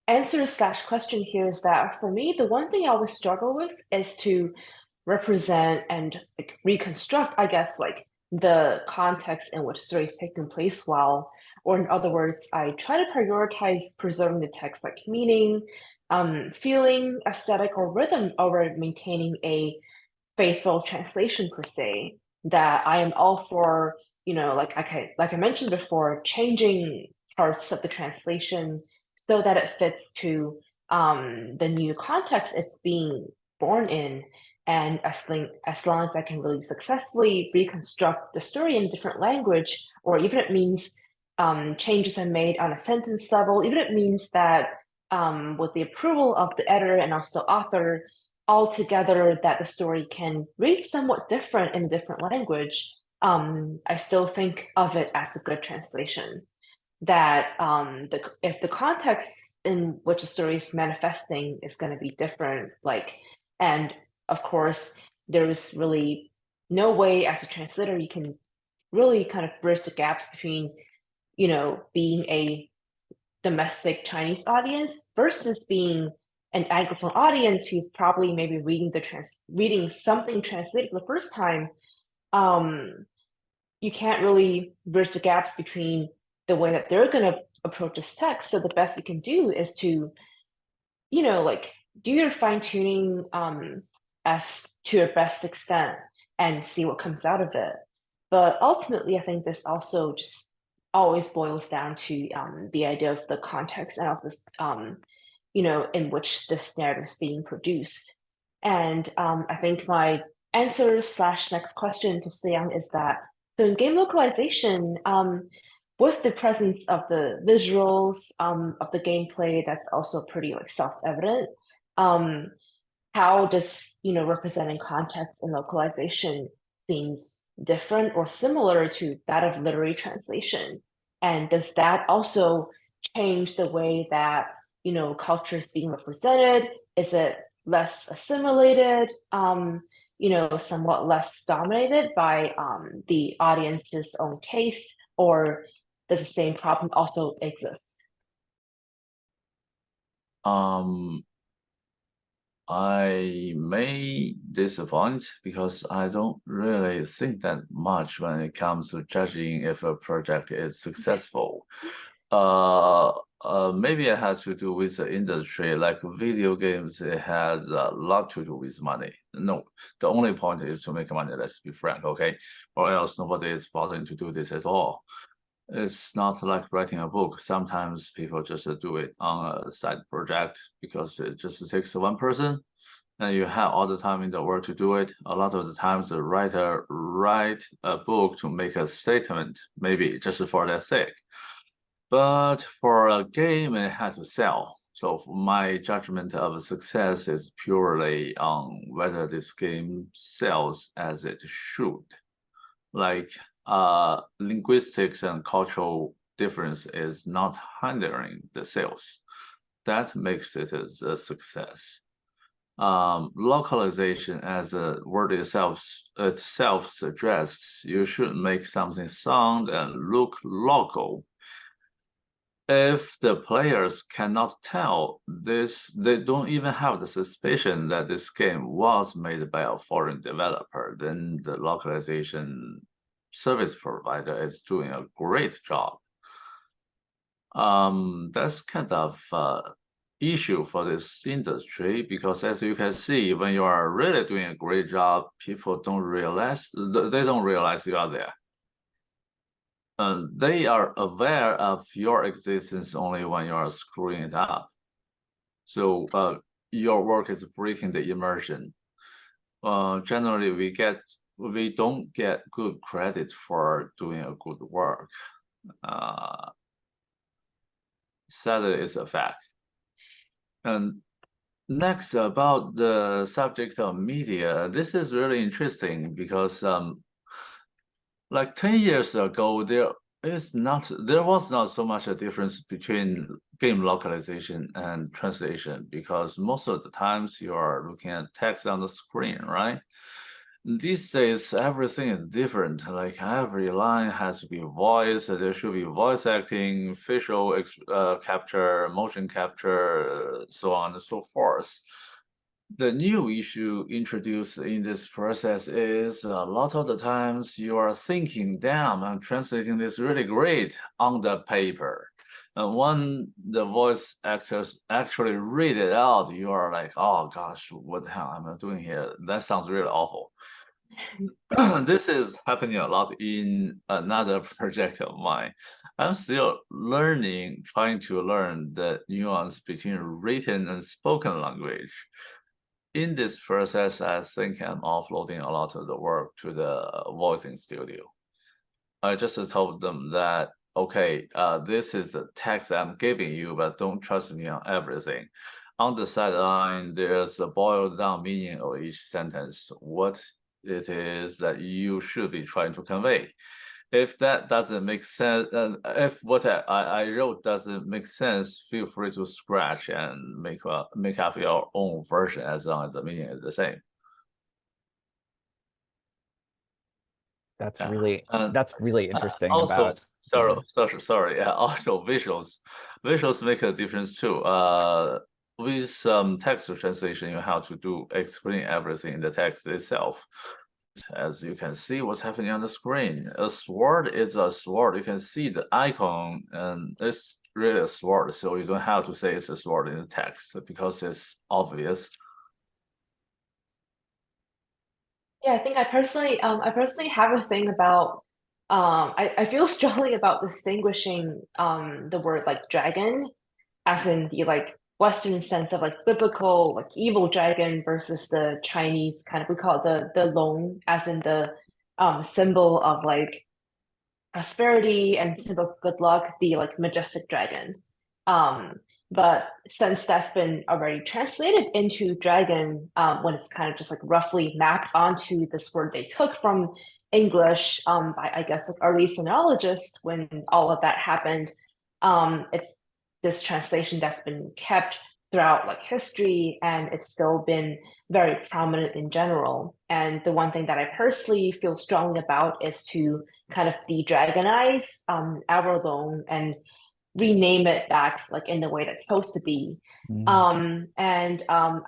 answer slash question here is that for me, the one thing I always struggle with is to represent and like reconstruct, I guess, like the context in which story is taking place while, or in other words, I try to prioritize preserving the text like meaning, feeling, aesthetic, or rhythm over maintaining a faithful translation per se. That I am all for, you know, like I mentioned before, changing parts of the translation so that it fits to the new context it's being born in. And as long as I can really successfully reconstruct the story in a different language, or even it means changes are made on a sentence level, even it means that with the approval of the editor and also author, altogether that the story can read somewhat different in a different language, I still think of it as a good translation. That if the context in which the story is manifesting is going to be different, like, and of course, there's really no way as a translator you can really kind of bridge the gaps between, you know, being a domestic Chinese audience versus being an Anglophone audience who's probably maybe reading something translated for the first time. You can't really bridge the gaps between the way that they're going to approach this text. So the best you can do is to, you know, like do your fine tuning as to your best extent and see what comes out of it. But ultimately, I think this also just always boils down to the idea of the context and of this, you know, in which this narrative is being produced. And I think my answer slash next question to Siyang is that, so in game localization, with the presence of the visuals of the gameplay, that's also pretty like self-evident. How does, you know, representing context and localization seems different or similar to that of literary translation? And does that also change the way that, you know, culture is being represented? Is it less assimilated, you know, somewhat less dominated by the audience's own taste, or does the same problem also exist? I may disappoint because I don't really think that much when it comes to judging if a project is successful. maybe it has to do with the industry, like video games, it has a lot to do with money. No, the only point is to make money, let's be frank, okay? Or else nobody is bothering to do this at all. It's not like writing a book. Sometimes people just do it on a side project because it just takes one person and you have all the time in the world to do it. A lot of the times the writer write a book to make a statement, maybe just for that sake. But for a game, it has to sell. So my judgment of success is purely on whether this game sells as it should. Like linguistics and cultural difference is not hindering the sales. That makes it a success. Localization, as the word itself suggests, you should make something sound and look local. If the players cannot tell this, they don't even have the suspicion that this game was made by a foreign developer, then the localization service provider is doing a great job. That's kind of issue for this industry because, as you can see, when you are really doing a great job, people don't realize you are there. They are aware of your existence only when you are screwing it up. So your work is breaking the immersion. Generally, we don't get good credit for doing a good work. Sadly, it's a fact. And next, about the subject of media, this is really interesting because like 10 years ago, there was not so much a difference between game localization and translation because most of the times you are looking at text on the screen, right? These days, everything is different. Like every line has to be voice. There should be voice acting, facial capture, motion capture, so on and so forth. The new issue introduced in this process is a lot of the times you are thinking, damn, I'm translating this really great on the paper. And when the voice actors actually read it out, you are like, oh gosh, what the hell am I doing here? That sounds really awful. This is happening a lot in another project of mine. I'm still trying to learn the nuance between written and spoken language. In this process, I think I'm offloading a lot of the work to the voicing studio. I just told them that, okay, this is the text I'm giving you, but don't trust me on everything. On the sideline, there's a boiled down meaning of each sentence, what it is that you should be trying to convey. If that doesn't make sense, if what I wrote doesn't make sense, feel free to scratch and make up your own version as long as the meaning is the same. That's really interesting. Also, sorry. Also, visuals make a difference too. With text translation, you have to explain everything in the text itself. As you can see what's happening on the screen. A sword is a sword. You can see the icon and it's really a sword. So you don't have to say it's a sword in the text because it's obvious. Yeah, I think I personally have a thing about I feel strongly about distinguishing the word like dragon as in the like Western sense of like biblical like evil dragon versus the Chinese kind of, we call it the long as in the symbol of like prosperity and symbol of good luck, the like majestic dragon. But since that's been already translated into dragon, when it's kind of just like roughly mapped onto this word they took from English, by I guess like early sinologists, when all of that happened, it's this translation that's been kept throughout like history, and it's still been very prominent in general. And the one thing that I personally feel strongly about is to kind of de-dragonize our loan and rename it back like in the way that's supposed to be. I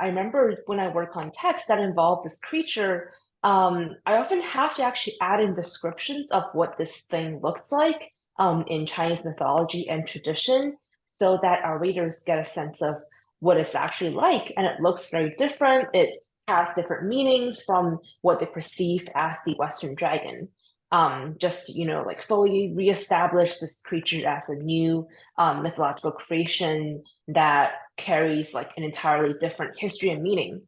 remember when I work on text that involved this creature, I often have to actually add in descriptions of what this thing looked like in Chinese mythology and tradition, so that our readers get a sense of what it's actually like. And it looks very different. It has different meanings from what they perceive as the Western dragon. Just to, like fully reestablish this creature as a new mythological creation that carries like an entirely different history and meaning.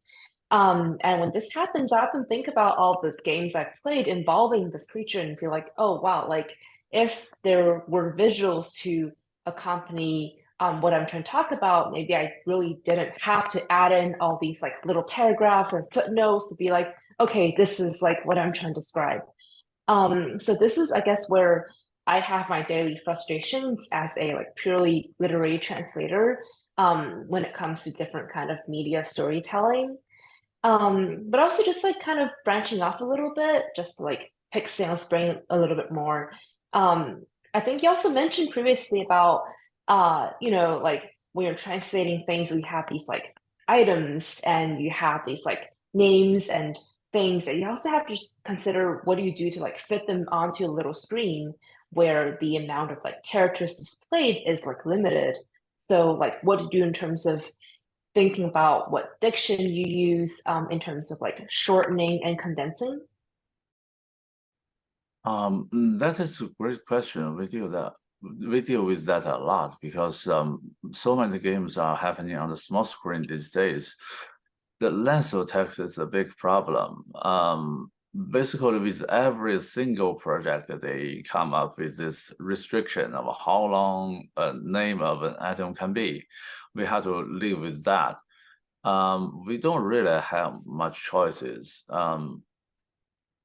And when this happens, I often think about all the games I've played involving this creature and feel like, oh wow, like if there were visuals to accompany what I'm trying to talk about, maybe I really didn't have to add in all these like little paragraphs or footnotes to be like, okay, this is like what I'm trying to describe. So this is, I guess, where I have my daily frustrations as a like purely literary translator when it comes to different kind of media storytelling. But also just like kind of branching off a little bit, just to like pick Sam's brain a little bit more. I think you also mentioned previously about like when you're translating things, we have these like items and you have these like names and things that you also have to just consider what do you do to like fit them onto a little screen where the amount of like characters displayed is like limited. So like what to do in terms of thinking about what diction you use in terms of like shortening and condensing? That is a great question. We deal with that a lot because so many games are happening on the small screen these days. The length of text is a big problem. Basically, with every single project that they come up with this restriction of how long a name of an item can be. We have to live with that. We don't really have much choices.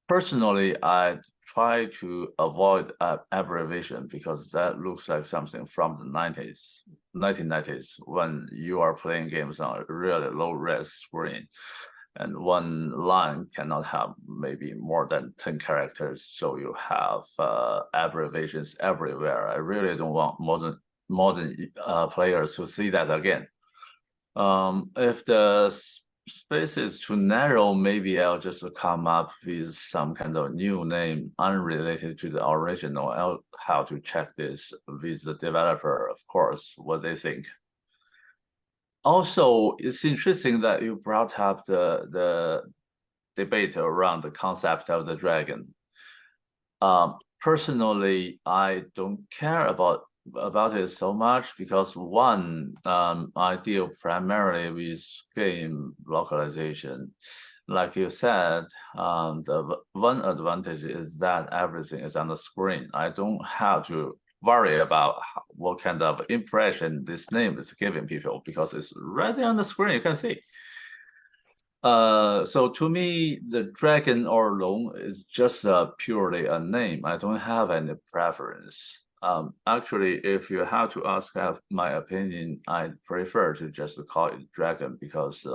Personally, I try to avoid abbreviation because that looks like something from the 1990s, when you are playing games on a really low-res screen. And one line cannot have maybe more than 10 characters, so you have abbreviations everywhere. I really don't want modern players to see that again. If the space is too narrow, maybe I'll just come up with some kind of new name unrelated to the original. I'll have to check this with the developer, of course, what they think. Also, it's interesting that you brought up the debate around the concept of the dragon. Personally, I don't care about it so much because one, I deal primarily with game localization. Like you said, the one advantage is that everything is on the screen. I don't have to worry about what kind of impression this name is giving people because it's right there on the screen, you can see. So to me, the dragon or long is just purely a name. I don't have any preference. Actually, if you have to ask my opinion, I prefer to just call it dragon because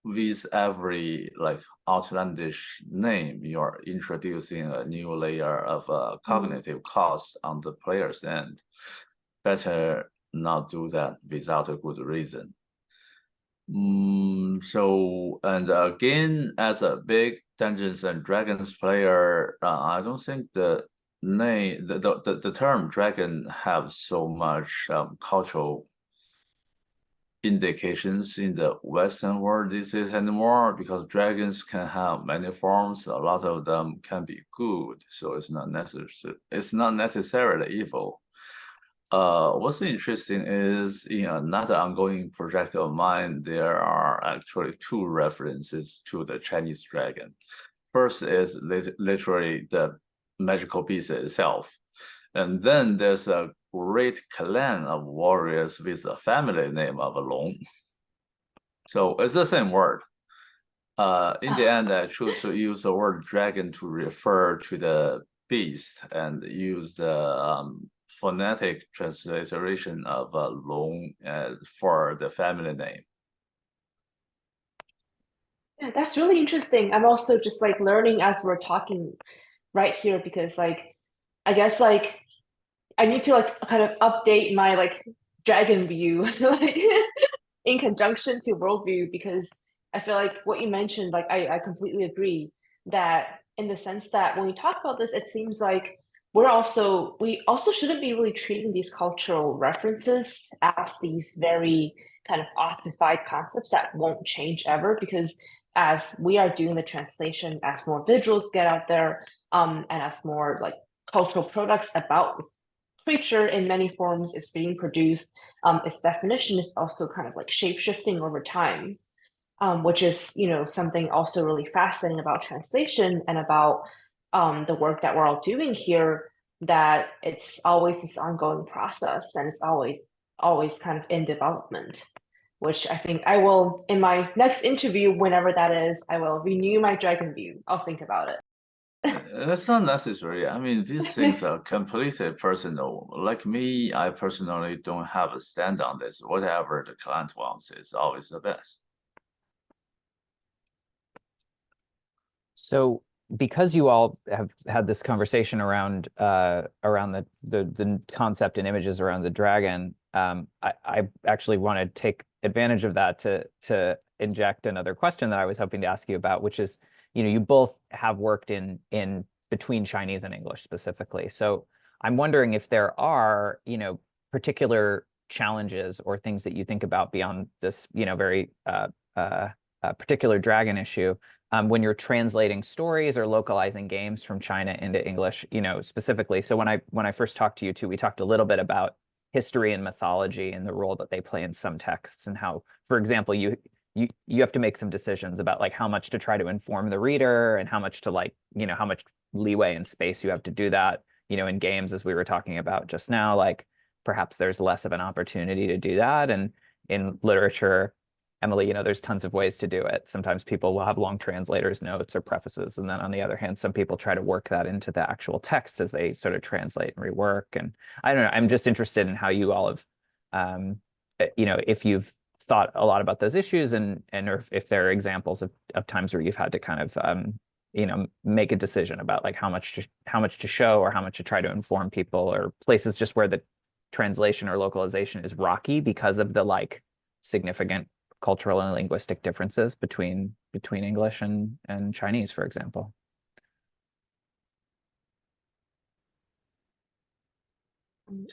with every like outlandish name, you're introducing a new layer of cognitive cost on the player's end. Better not do that without a good reason. So, and again, as a big Dungeons and Dragons player, I don't think the name, the term dragon have so much cultural indications in the Western world these days anymore, because dragons can have many forms. A lot of them can be good, so it's not necessarily evil. What's interesting is in another ongoing project of mine, there are actually two references to the Chinese dragon. First is literally the magical beast itself. And then there's a great clan of warriors with a family name of Long. So it's the same word. In the end, I choose to use the word dragon to refer to the beast and use the phonetic transliteration of Long for the family name. Yeah, that's really interesting. I'm also just like learning as we're talking right here because like I guess like I need to like kind of update my like dragon view like in conjunction to worldview because I feel like what you mentioned, like I completely agree that in the sense that when we talk about this, it seems like we also shouldn't be really treating these cultural references as these very kind of ossified concepts that won't change ever, because as we are doing the translation, as more visuals get out there, and as more like cultural products about this creature in many forms is being produced, its definition is also kind of like shape-shifting over time, which is, something also really fascinating about translation and about the work that we're all doing here, that it's always this ongoing process and it's always kind of in development, which I think I will, in my next interview, whenever that is, I will renew my dragon view. I'll think about it. That's not necessary. I mean, these things are completely personal. Like me, I personally don't have a stand on this. Whatever the client wants is always the best. So because you all have had this conversation around the concept and images around the dragon, I actually want to take advantage of that to inject another question that I was hoping to ask you about, which is, you both have worked in between Chinese and English specifically. So I'm wondering if there are, particular challenges or things that you think about beyond this, very particular dragon issue, when you're translating stories or localizing games from China into English, specifically. So when I first talked to you two, we talked a little bit about history and mythology and the role that they play in some texts, and how, for example, you have to make some decisions about like how much to try to inform the reader and how much to how much leeway and space you have to do that. In games, as we were talking about just now, like perhaps there's less of an opportunity to do that. And in literature, Emily, there's tons of ways to do it. Sometimes people will have long translators notes or prefaces. And then on the other hand, some people try to work that into the actual text as they sort of translate and rework. And I don't know, I'm just interested in how you all have, if you've thought a lot about those issues, and or if there are examples of times where you've had to kind of, make a decision about like how much to show or how much to try to inform people, or places just where the translation or localization is rocky because of the like significant cultural and linguistic differences between English and Chinese, for example.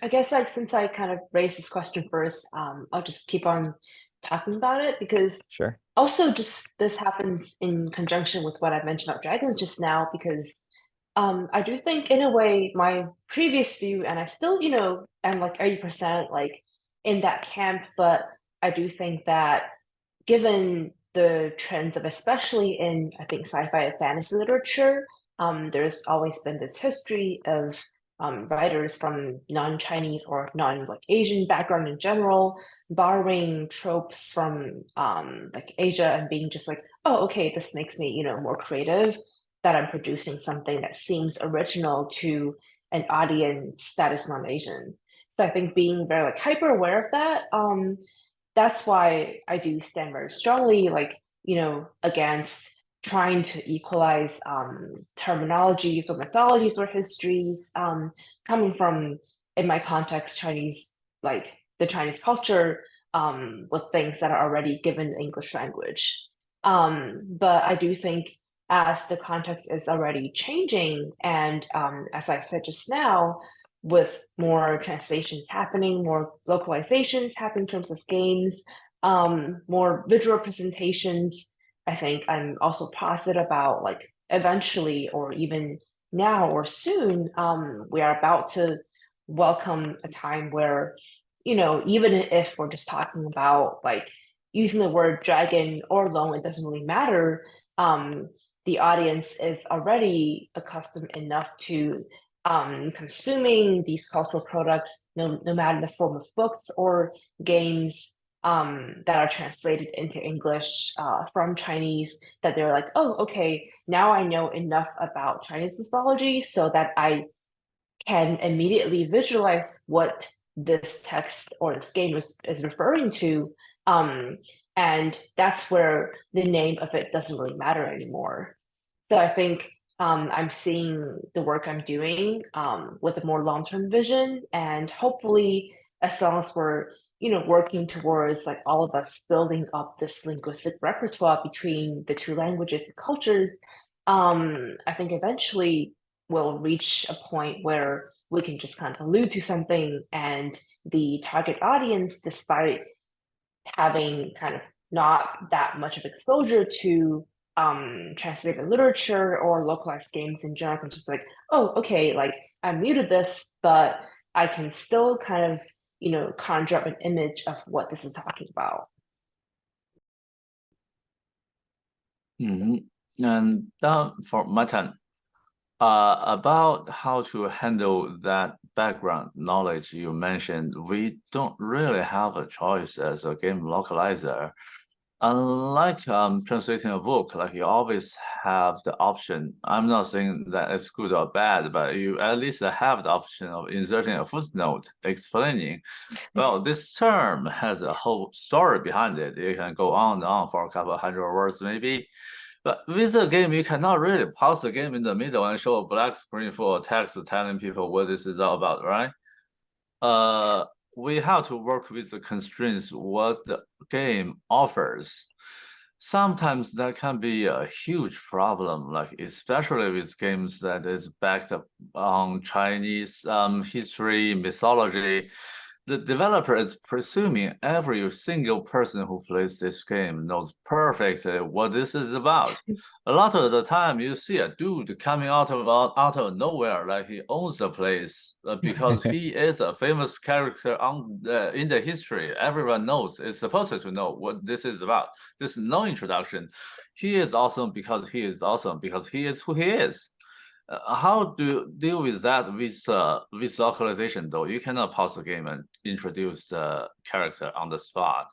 I guess like since I kind of raised this question first, I'll just keep on talking about it, because Sure. also just this happens in conjunction with what I mentioned about dragons just now, because I do think in a way my previous view, and I still, am like 80% like in that camp, but I do think that given the trends of, especially in, I think, sci-fi and fantasy literature, there's always been this history of writers from non-Chinese or non-like Asian background in general, borrowing tropes from like Asia and being just like, oh, okay, this makes me, more creative, that I'm producing something that seems original to an audience that is non-Asian. So I think being very like hyper aware of that, that's why I do stand very strongly, like, against trying to equalize terminologies or mythologies or histories, coming from, in my context, Chinese, like the Chinese culture, with things that are already given the English language. But I do think as the context is already changing, and as I said just now, with more translations happening, more localizations happening in terms of games, more visual representations, I think I'm also positive about like eventually, or even now or soon, we are about to welcome a time where, even if we're just talking about like using the word dragon or loam, it doesn't really matter. The audience is already accustomed enough to consuming these cultural products, no matter in the form of books or games, that are translated into English from Chinese, that they're like, oh, okay, now I know enough about Chinese mythology so that I can immediately visualize what this text or this game is referring to. And that's where the name of it doesn't really matter anymore. So I think I'm seeing the work I'm doing with a more long-term vision, and hopefully, as long as we're working towards like all of us building up this linguistic repertoire between the two languages and cultures, I think eventually will reach a point where we can just kind of allude to something, and the target audience, despite having kind of not that much of exposure to translated literature or localized games in general, can just like, oh, okay, like I muted this, but I can still kind of, you know, conjure up an image of what this is talking about. And for my turn, about how to handle that background knowledge you mentioned, we don't really have a choice as a game localizer. Unlike translating a book, like you always have the option. I'm not saying that it's good or bad, but you at least have the option of inserting a footnote explaining, well, this term has a whole story behind it. You can go on and on for a couple of hundred words maybe. But with a game, you cannot really pause the game in the middle and show a black screen full of text telling people what this is all about, right? We have to work with the constraints what the game offers. Sometimes that can be a huge problem, like especially with games that is backed up on Chinese history, mythology. The developer is presuming every single person who plays this game knows perfectly what this is about. A lot of the time, you see a dude coming out of nowhere, like he owns the place because he is a famous character in the history. Everyone knows is supposed to know what this is about. There's no introduction. He is awesome because he is awesome because he is who he is. How do you deal with that with localization though? You cannot pause the game and introduce the character on the spot.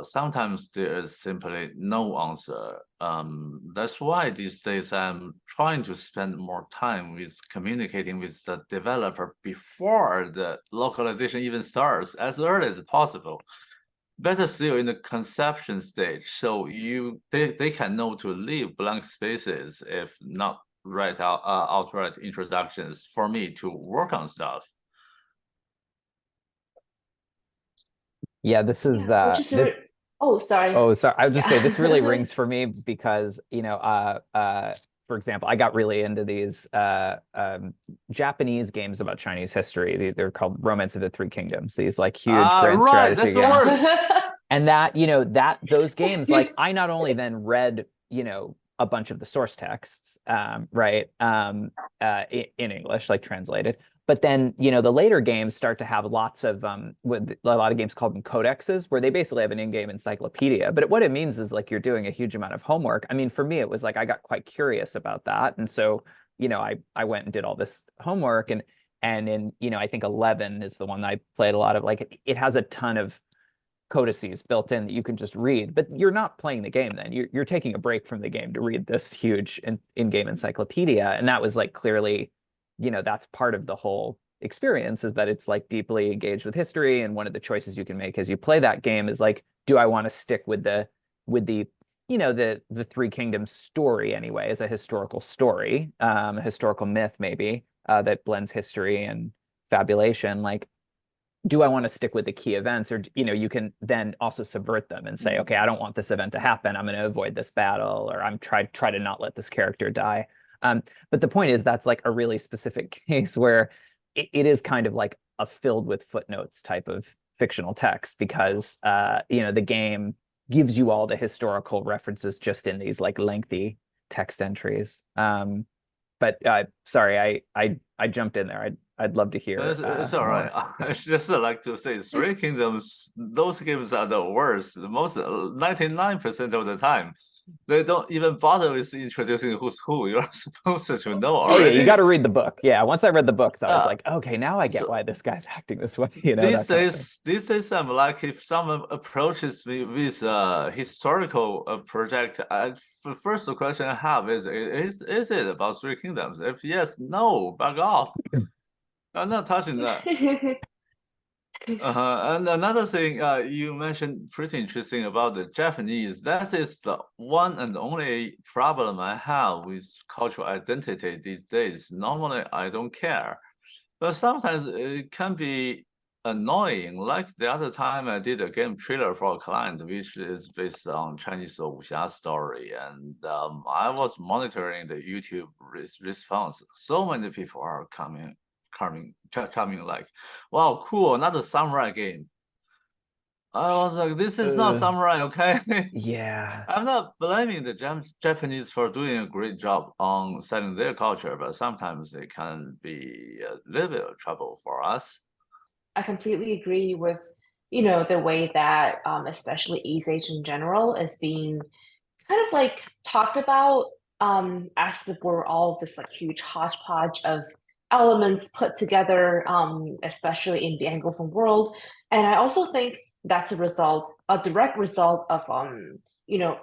Sometimes there is simply no answer. That's why these days I'm trying to spend more time with communicating with the developer before the localization even starts, as early as possible. Better still in the conception stage, so they can know to leave blank spaces if not write out outright introductions for me to work on stuff. Yeah, this is oh, sorry. Oh, sorry. I would just say this really rings for me because, you know, for example, I got really into these Japanese games about Chinese history. They're called Romance of the Three Kingdoms. These like huge grand strategy games. And that, you know, those games, like I not only then read, you know, a bunch of the source texts, right, in English, like translated, but then, you know, the later games start to have lots of, with a lot of games called them codexes, where they basically have an in-game encyclopedia. But what it means is like you're doing a huge amount of homework. I mean, for me, it was like I got quite curious about that, and so, you know, I went and did all this homework, and in, you know, I think 11 is the one I played a lot of. Like it has a ton of codices built in that you can just read, but you're not playing the game then. You're taking a break from the game to read this huge in-game encyclopedia. And that was like clearly, you know, that's part of the whole experience, is that it's like deeply engaged with history. And one of the choices you can make as you play that game is like, do I want to stick with the you know, the Three Kingdoms story anyway, as a historical story, a historical myth maybe, that blends history and fabulation, like, do I want to stick with the key events, or, you know, you can then also subvert them and say, okay, I don't want this event to happen. I'm going to avoid this battle, or I'm try to not let this character die. But the point is, that's like a really specific case where it is kind of like a filled with footnotes type of fictional text, because, you know, the game gives you all the historical references just in these like lengthy text entries. But sorry, I jumped in there. I'd love to hear. It's all right. I just like to say, Three Kingdoms, those games are the worst. Most 99% of the time, they don't even bother with introducing who's who. You're supposed to know already. Oh yeah, you got to read the book. Yeah, once I read the books, I was like, okay, now I get why this guy's acting this way. You know, these days, I'm like, if someone approaches me with a historical project, the first question I have is it about Three Kingdoms? If yes, no, back off. I'm not touching that. And another thing you mentioned pretty interesting about the Japanese, that is the one and only problem I have with cultural identity these days. Normally, I don't care, but sometimes it can be annoying. Like the other time I did a game trailer for a client, which is based on Chinese wuxia story. And I was monitoring the YouTube response. So many people are coming like, wow, cool, another samurai game. I was like, this is not samurai, okay? Yeah. I'm not blaming the Japanese for doing a great job on selling their culture, but sometimes it can be a little bit of trouble for us. I completely agree with, the way that especially East Asia in general is being kind of like talked about as if we're all this like huge hodgepodge of elements put together, especially in the Anglophone world. And I also think that's a direct result of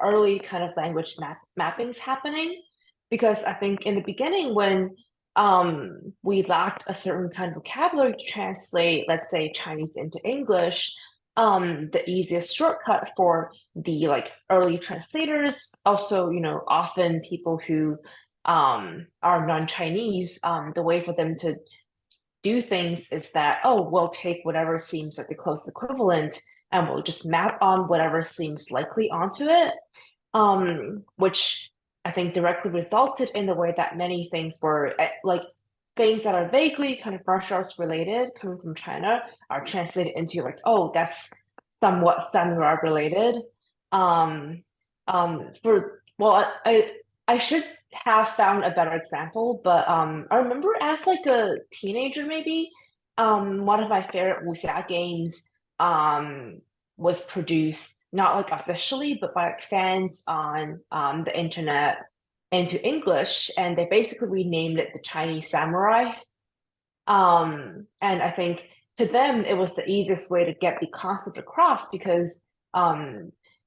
early kind of language mappings happening. Because I think in the beginning when we lacked a certain kind of vocabulary to translate, let's say Chinese into English, the easiest shortcut for the like early translators, also, often people who are non-Chinese, the way for them to do things is that, oh, we'll take whatever seems like the closest equivalent and we'll just map on whatever seems likely onto it, which I think directly resulted in the way that many things were like things that are vaguely kind of martial arts related coming from China are translated into like, oh, that's somewhat samurai related. I should have found a better example, but I remember as like a teenager maybe, one of my favorite wuxia games was produced not like officially, but by like fans on the internet into English, and they basically renamed it the Chinese Samurai. And I think to them it was the easiest way to get the concept across because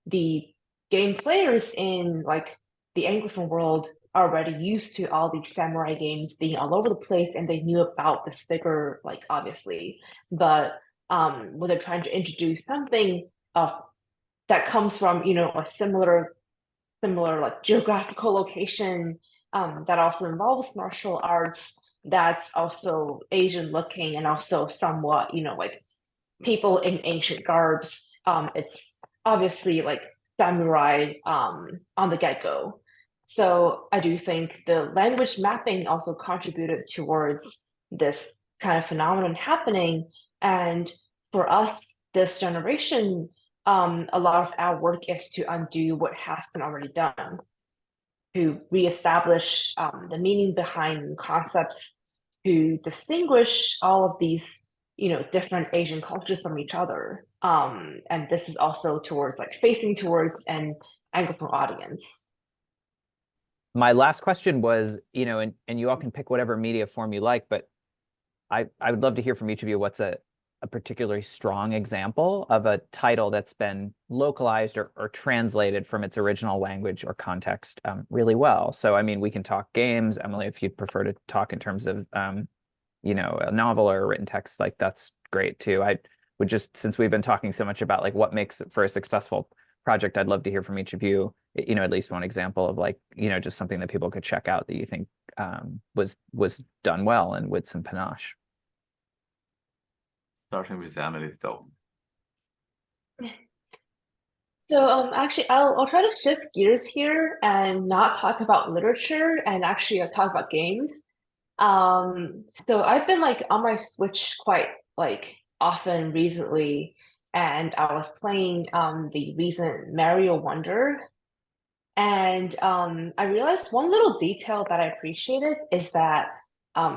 the game players in like the Anglophone world are already used to all these samurai games being all over the place, and they knew about this figure, like obviously, but when they're trying to introduce something that comes from a similar like geographical location that also involves martial arts, that's also Asian looking and also somewhat like people in ancient garbs, it's obviously like samurai on the get-go. So I do think the language mapping also contributed towards this kind of phenomenon happening. And for us, this generation, a lot of our work is to undo what has been already done, to reestablish the meaning behind concepts, to distinguish all of these different Asian cultures from each other. And this is also towards like facing towards an Anglophone audience. My last question was, and you all can pick whatever media form you like, but I would love to hear from each of you what's a particularly strong example of a title that's been localized or translated from its original language or context really well. So, I mean, we can talk games. Emily, if you'd prefer to talk in terms of, a novel or a written text, like that's great too. I would just, since we've been talking so much about like what makes it for a successful project, I'd love to hear from each of you, at least one example of like, just something that people could check out that you think was done well and with some panache. Starting with Emily, though. So actually, I'll try to shift gears here and not talk about literature and actually talk about games. So I've been like on my Switch quite like often recently, and I was playing the recent Mario Wonder, and I realized one little detail that I appreciated is that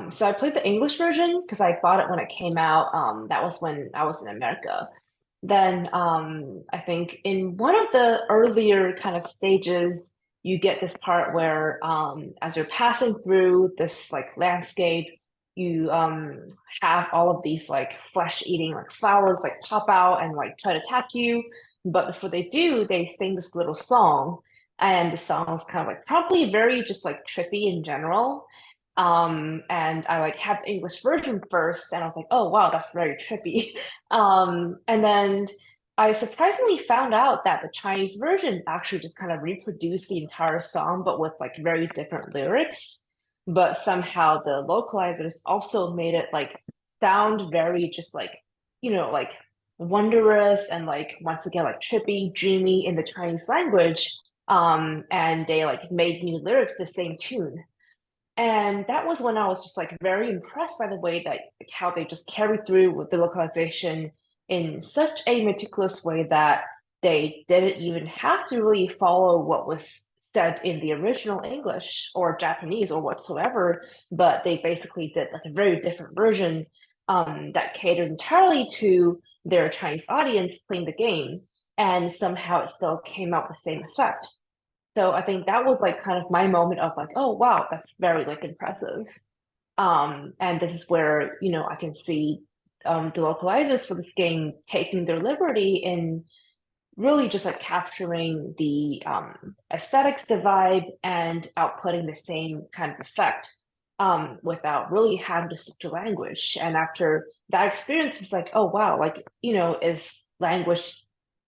so I played the English version because I bought it when it came out. That was when I was in America. Then I think in one of the earlier kind of stages, you get this part where as you're passing through this like landscape, you have all of these like flesh-eating like flowers like pop out and like try to attack you. But before they do, they sing this little song. And the song is kind of like probably very just like trippy in general. And I like had the English version first, and I was like, oh wow, that's very trippy. And then I surprisingly found out that the Chinese version actually just kind of reproduced the entire song, but with like very different lyrics. But somehow the localizers also made it like sound very just like, like wondrous and like once again like trippy, dreamy in the Chinese language. And they like made new lyrics the same tune. And that was when I was just like very impressed by the way that like, how they just carried through with the localization in such a meticulous way that they didn't even have to really follow what was said in the original English or Japanese or whatsoever, but they basically did like a very different version that catered entirely to their Chinese audience playing the game, and somehow it still came out the same effect. So I think that was like kind of my moment of like, oh wow, that's very like impressive. And this is where, I can see the localizers for this game taking their liberty in really just like capturing the aesthetics, the vibe, and outputting the same kind of effect without really having to stick to language. And after that experience, it was like, oh wow, like, is language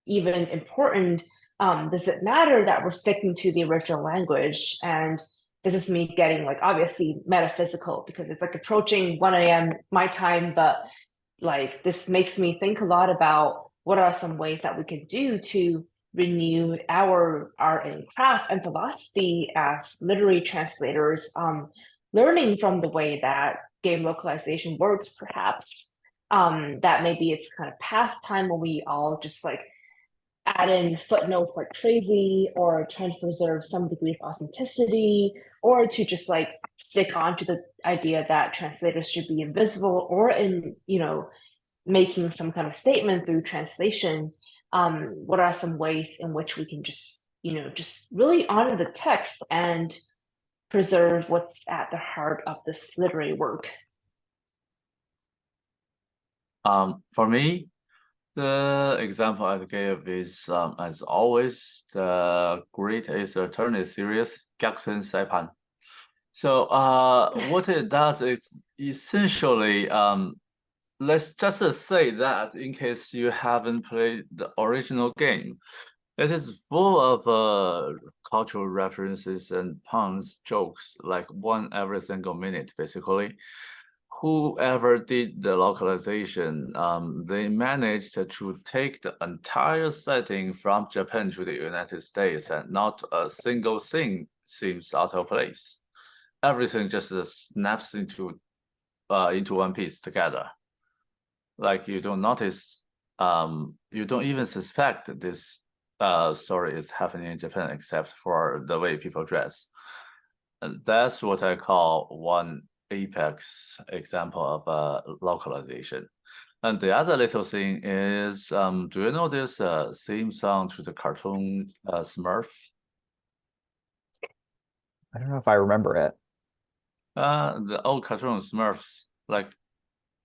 even important? Does it matter that we're sticking to the original language? And this is me getting like obviously metaphysical because it's like approaching 1 a.m. my time, but like this makes me think a lot about what are some ways that we can do to renew our art and craft and philosophy as literary translators, learning from the way that game localization works, perhaps. That maybe it's kind of past time when we all just like add in footnotes like crazy, or trying to preserve some degree of authenticity, or to just like stick on to the idea that translators should be invisible, or in, making some kind of statement through translation. What are some ways in which we can just, just really honor the text and preserve what's at the heart of this literary work? For me, the example I gave is, as always, the Great Ace Attorney series, Gakuten Saipan. So what it does is essentially, let's just say that in case you haven't played the original game, it is full of cultural references and puns, jokes, like one every single minute, basically. Whoever did the localization, they managed to take the entire setting from Japan to the United States, and not a single thing seems out of place. Everything just snaps into one piece together. Like you don't notice, you don't even suspect this story is happening in Japan, except for the way people dress. And that's what I call one apex example of localization. And the other little thing is, do you know this theme song to the cartoon Smurf? I don't know if I remember it. The old cartoon Smurfs, like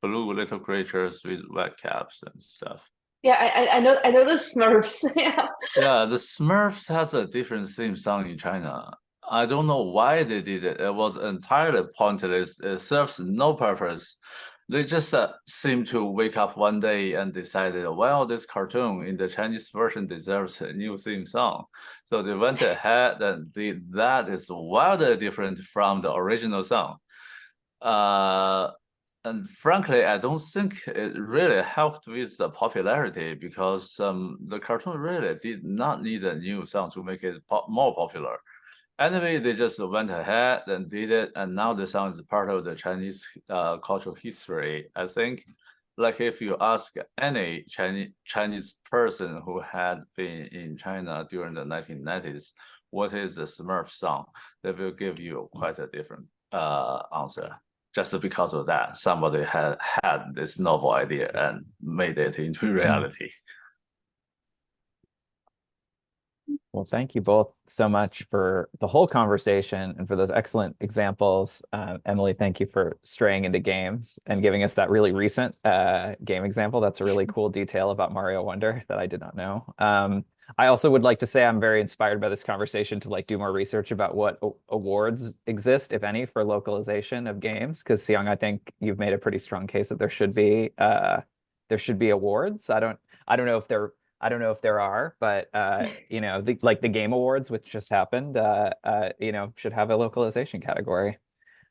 blue little creatures with white caps and stuff. Yeah, I know the Smurfs. Yeah. Yeah, the Smurfs has a different theme song in China. I don't know why they did it. It was entirely pointless. It serves no purpose. They just seemed to wake up one day and decided, well, this cartoon in the Chinese version deserves a new theme song. So they went ahead and did that. Is wildly different from the original song. And frankly, I don't think it really helped with the popularity, because the cartoon really did not need a new song to make it more popular. Anyway, they just went ahead and did it, and now the song is part of the Chinese cultural history. I think, like if you ask any Chinese person who had been in China during the 1990s, what is the Smurf song, they will give you quite a different answer. Just because of that, somebody had this novel idea and made it into reality. Well, thank you both so much for the whole conversation and for those excellent examples. Emily, thank you for straying into games and giving us that really recent game example. That's a really cool detail about Mario Wonder that I did not know. I also would like to say I'm very inspired by this conversation to like do more research about what awards exist, if any, for localization of games. Because Siyang, I think you've made a pretty strong case that there should be awards. I don't know if there are, but like the Game Awards, which just happened, should have a localization category.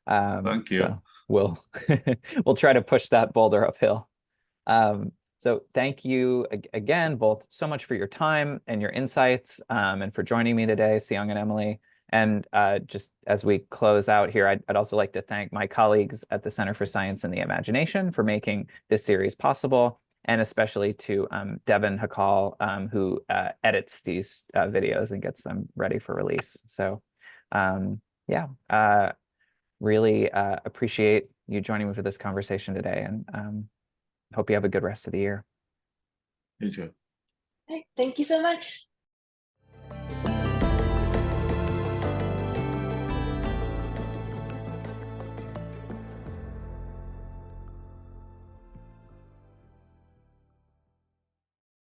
Thank you. So we'll we'll try to push that boulder uphill. So thank you again, both so much for your time and your insights, and for joining me today, Siyang and Emily. And just as we close out here, I'd also like to thank my colleagues at the Center for Science and the Imagination for making this series possible, and especially to Devin Hakal, who edits these videos and gets them ready for release. So yeah, really appreciate you joining me for this conversation today, and hope you have a good rest of the year. You too. Okay, thank you so much.